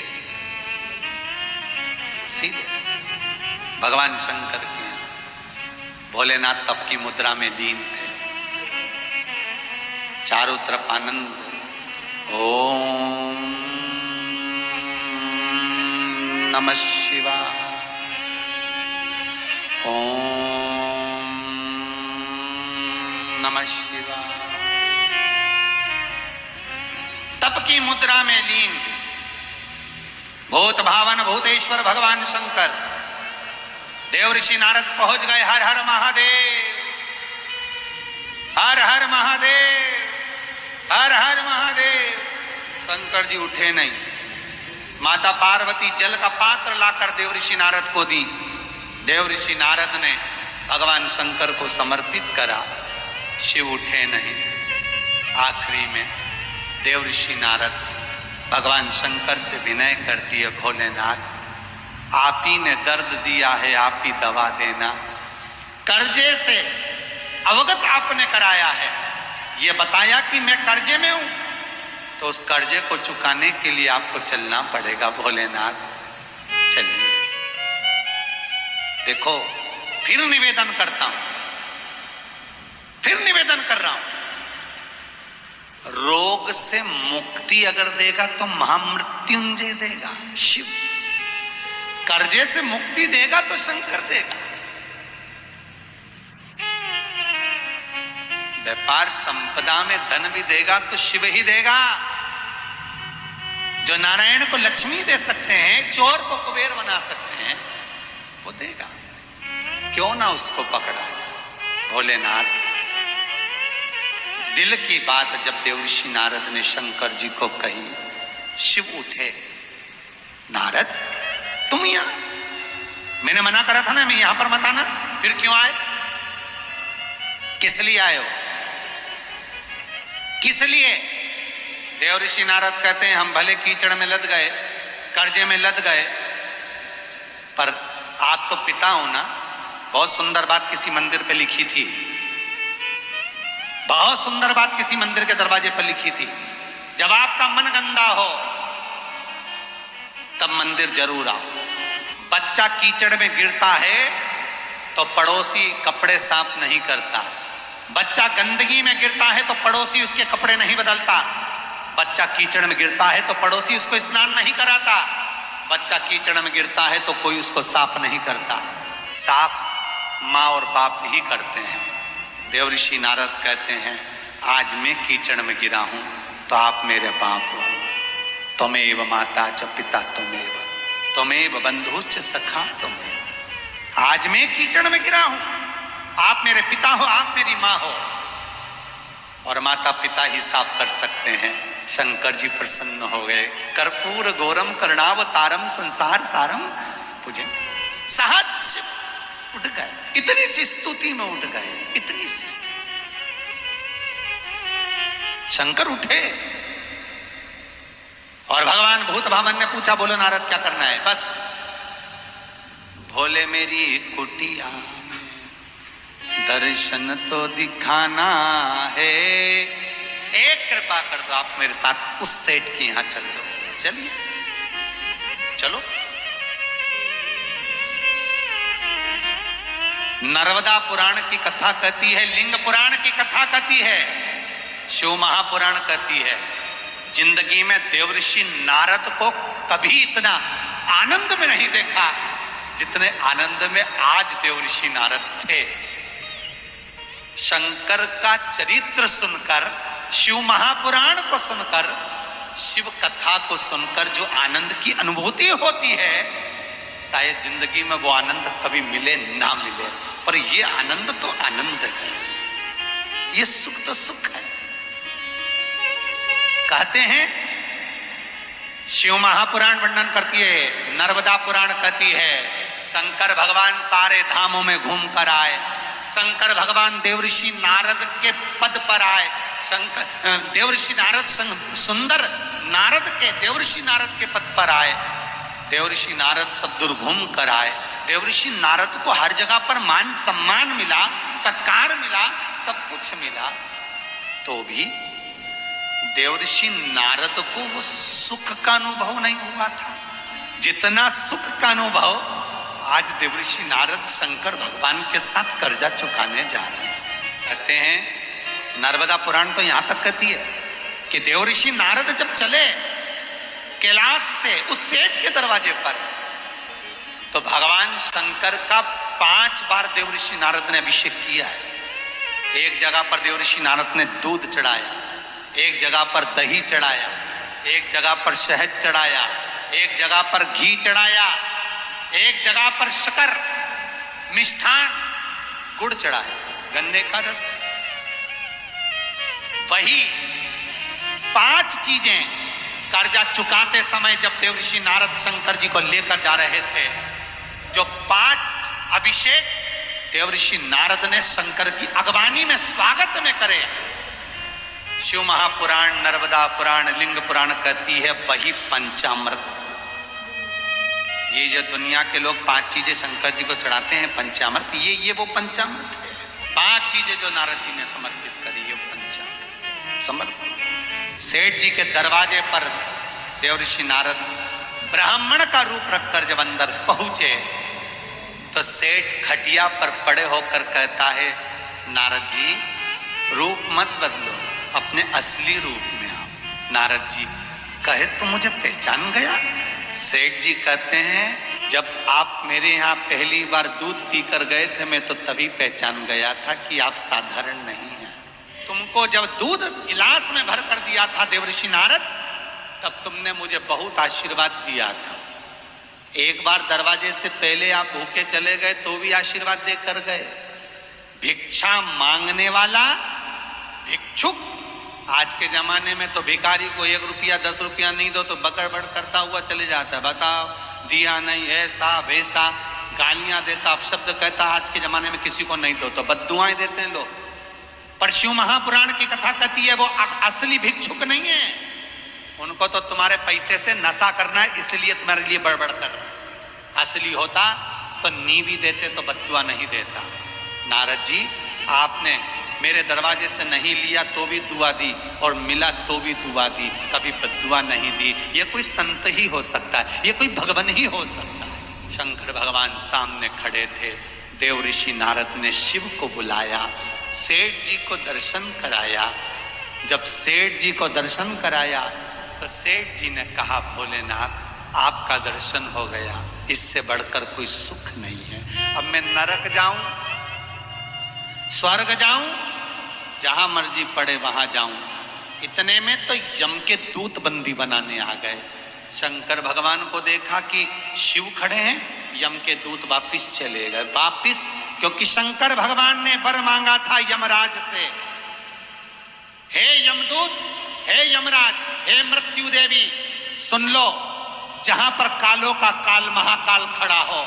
सीधे भगवान शंकर के यहाँ। भोलेनाथ तप की मुद्रा में लीन थे, चारों तरफ आनंद। ओम नमः शिवाय, ओम नमः शिवाय। तप की मुद्रा में लीन भूत भावन भूतेश्वर भगवान शंकर। देवऋषि नारद पहुंच गए। हर हर महादेव, हर हर महादेव, हर हर महादेव। शंकर जी उठे नहीं। माता पार्वती जल का पात्र लाकर देवऋषि नारद को दी। देवऋषि नारद ने भगवान शंकर को समर्पित करा। शिव उठे नहीं। आखिरी में देवऋषि नारद भगवान शंकर से विनय करती है, भोलेनाथ आप ही ने दर्द दिया है, आप ही दवा देना। कर्जे से अवगत आपने कराया है, ये बताया कि मैं कर्जे में हूं, तो उस कर्जे को चुकाने के लिए आपको चलना पड़ेगा भोलेनाथ। चलिए। देखो, फिर निवेदन करता हूं, फिर निवेदन कर रहा हूं। रोग से मुक्ति अगर देगा तो महामृत्युंजय देगा शिव। कर्जे से मुक्ति देगा तो शंकर देगा। व्यापार संपदा में धन भी देगा तो शिव ही देगा। जो नारायण को लक्ष्मी दे सकते हैं, चोर को कुबेर बना सकते हैं, वो देगा। क्यों ना उसको पकड़ा जाए। भोलेनाथ दिल की बात जब देवऋषि नारद ने शंकर जी को कही, शिव उठे। नारद तुम यहां, मैंने मना करा था ना मैं यहां पर मत आना, फिर क्यों आए? किस लिए आए हो? किस लिए? देवऋषि नारद कहते हैं हम भले कीचड़ में लद गए, कर्जे में लद गए, पर आप तो पिता हो ना। बहुत सुंदर बात किसी मंदिर पे लिखी थी, बहुत सुंदर बात किसी मंदिर के दरवाजे पर लिखी थी। जब आपका मन गंदा हो तब मंदिर जरूर आओ। बच्चा कीचड़ में गिरता है तो पड़ोसी कपड़े साफ नहीं करता। बच्चा गंदगी में गिरता है तो पड़ोसी उसके कपड़े नहीं बदलता। बच्चा कीचड़ में गिरता है तो पड़ोसी उसको स्नान नहीं कराता। बच्चा कीचड़ में गिरता है तो कोई उसको साफ नहीं करता। साफ माँ और बाप ही करते हैं। देवऋषि नारद कहते हैं आज मैं कीचड़ में गिरा हूं तो आप मेरे बाप हो। त्वमेव माता च पिता त्वमेव बंधुश्च सखा त्वमेव। आज मैं कीचड़ में गिरा हूं, आप मेरे पिता हो, आप मेरी माँ हो, और माता पिता ही साफ कर सकते हैं। शंकर जी प्रसन्न हो गए। कर्पूर गौरम करुणावतारम संसार सारम पूजन। सहज से उठ गए, इतनी सी स्तुति में उठ गए, इतनी सी स्तुति। शंकर उठे और भगवान भूत भावन ने पूछा बोलो नारद क्या करना है? बस भोले मेरी कुटिया में दर्शन तो दिखाना है। एक कृपा कर दो, आप मेरे साथ उस सेठ के यहां चल दो। चलिए चलो। नर्मदा पुराण की कथा कहती है, लिंग पुराण की कथा कहती है, शिव महापुराण कहती है, जिंदगी में देवर्षि नारद को कभी इतना आनंद में नहीं देखा जितने आनंद में आज देवर्षि नारद थे। शंकर का चरित्र सुनकर, शिव महापुराण को सुनकर, शिव कथा को सुनकर जो आनंद की अनुभूति होती है, शायद जिंदगी में वो आनंद कभी मिले ना मिले, पर ये आनंद तो आनंद है, ये सुख तो सुख है। कहते हैं, शिव महापुराण वर्णन करती है, नर्मदा पुराण कहती है, शंकर भगवान सारे धामों में घूम कर आए, शंकर भगवान देवर्षि नारद के पद पर आए, शंकर देवर्षि नारद सुंदर नारद के देवर्षि नारद के पद पर आए, देवर्षि नारद सब दूर घूम कर आए, देवर्षि नारद को हर जगह पर मान सम्मान मिला, सत्कार मिला, सब कुछ मिला, तो भी देवर्षि नारद को वो सुख का अनुभव नहीं हुआ था जितना सुख का अनुभव आज देवर्षि नारद शंकर भगवान के साथ कर्जा चुकाने जा रहे हैं। कहते हैं, नर्मदा पुराण तो यहां तक कहती है कि देवर्षि नारद जब चले कैलाश से उस सेठ के दरवाजे पर, तो भगवान शंकर का 5 बार देवर्षि नारद ने अभिषेक किया है। एक जगह पर देवर्षि नारद ने दूध चढ़ाया, एक जगह पर दही चढ़ाया, एक जगह पर शहद चढ़ाया, एक जगह पर घी चढ़ाया, एक जगह पर शक्कर, मिष्ठान, गुड़ चढ़ाया, गन्ने का रस। वही 5 चीजें कर्जा चुकाते समय जब देवर्षि नारद शंकर जी को लेकर जा रहे थे, जो 5 अभिषेक देवर्षि नारद ने शंकर की अगवानी में स्वागत में करे, शिव महापुराण, नर्मदा पुराण, लिंग पुराण कहती है वही पंचामृत। ये जो दुनिया के लोग 5 चीजें शंकर जी को चढ़ाते हैं पंचामृत, ये वो पंचामृत है। 5 चीजें जो नारद जी ने समर्पित करी, ये पंचामृत समर्पित। सेठ जी के दरवाजे पर देवर्षि नारद ब्राह्मण का रूप रखकर जब अंदर पहुंचे, तो सेठ खटिया पर पड़े होकर कहता है, नारद जी रूप मत बदलो, अपने असली रूप में आओ। नारद जी कहे, तो मुझे पहचान गया? सेठ जी कहते हैं, जब आप मेरे यहाँ पहली बार दूध पीकर गए थे, मैं तो तभी पहचान गया था कि आप साधारण नहीं हैं। तुमको जब दूध गिलास में भर कर दिया था देवर्षि नारद, तब तुमने मुझे बहुत आशीर्वाद दिया था। एक बार दरवाजे से पहले आप भूखे चले गए तो भी आशीर्वाद देकर गए। भिक्षा मांगने वाला भिक्षुक, आज के जमाने में तो भिखारी को 1 रुपया 10 रुपया नहीं दो तो बकड़बड़ करता हुआ चले जाता है, बताओ दिया नहीं, ऐसा वैसा गालियां देता, अपशब्द कहता। आज के जमाने में किसी को नहीं दो तो बद्दुआएं देते हैं लोग। पर शिव महापुराण की कथा कहती है वो असली भिक्षुक नहीं है, उनको तो तुम्हारे पैसे से नशा करना है, इसलिए तुम्हारे लिए बड़बड़ कर रहे हैं। असली होता तो नी भी देते तो बद्दुआ नहीं देता। नारद जी आपने मेरे दरवाजे से नहीं लिया तो भी दुआ दी, और मिला तो भी दुआ दी, कभी बद्दुआ नहीं दी। ये कोई संत ही हो सकता है, ये कोई भगवान ही हो सकता है। शंकर भगवान सामने खड़े थे, देवर्षि नारद ने शिव को बुलाया, सेठ जी को दर्शन कराया। जब सेठ जी को दर्शन कराया तो सेठ जी ने कहा, भोलेनाथ आपका दर्शन हो गया, इससे बढ़कर कोई सुख नहीं है। अब मैं नरक जाऊं, स्वर्ग जाऊं, जहां मर्जी पड़े वहां जाऊं। इतने में तो यम के दूत बंदी बनाने आ गए। शंकर भगवान को देखा कि शिव खड़े हैं, यम के दूत वापिस चले गए। वापिस, क्योंकि शंकर भगवान ने वर मांगा था यमराज से, हे यमदूत, हे यमराज, हे मृत्यु देवी, सुन लो, जहां पर कालों का काल महाकाल खड़ा हो,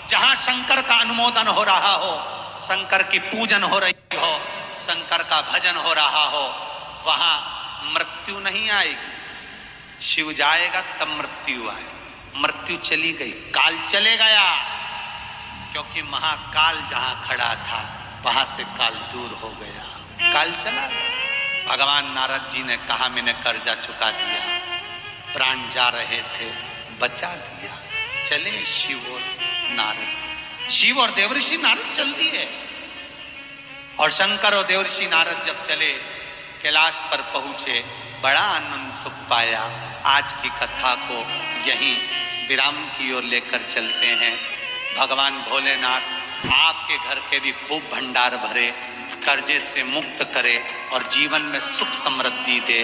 जहां शंकर का अनुमोदन हो रहा हो, शंकर की पूजन हो रही हो, शंकर का भजन हो रहा हो, वहां मृत्यु नहीं आएगी। शिव जाएगा तब मृत्यु आए। मृत्यु चली गई, काल चले गया, क्योंकि महाकाल जहां खड़ा था वहां से काल दूर हो गया, काल चला गया। भगवान नारद जी ने कहा मैंने कर्जा चुका दिया, प्राण जा रहे थे बचा दिया। चले शिव और नारद, शिव और देवर्षि नारद चल दिए। और शंकर और देवर्षि नारद जब चले कैलाश पर पहुंचे, बड़ा आनंद सुख पाया। आज की कथा को यहीं विराम की ओर लेकर चलते हैं। भगवान भोलेनाथ आपके घर के भी खूब भंडार भरे, कर्जे से मुक्त करे और जीवन में सुख समृद्धि दे।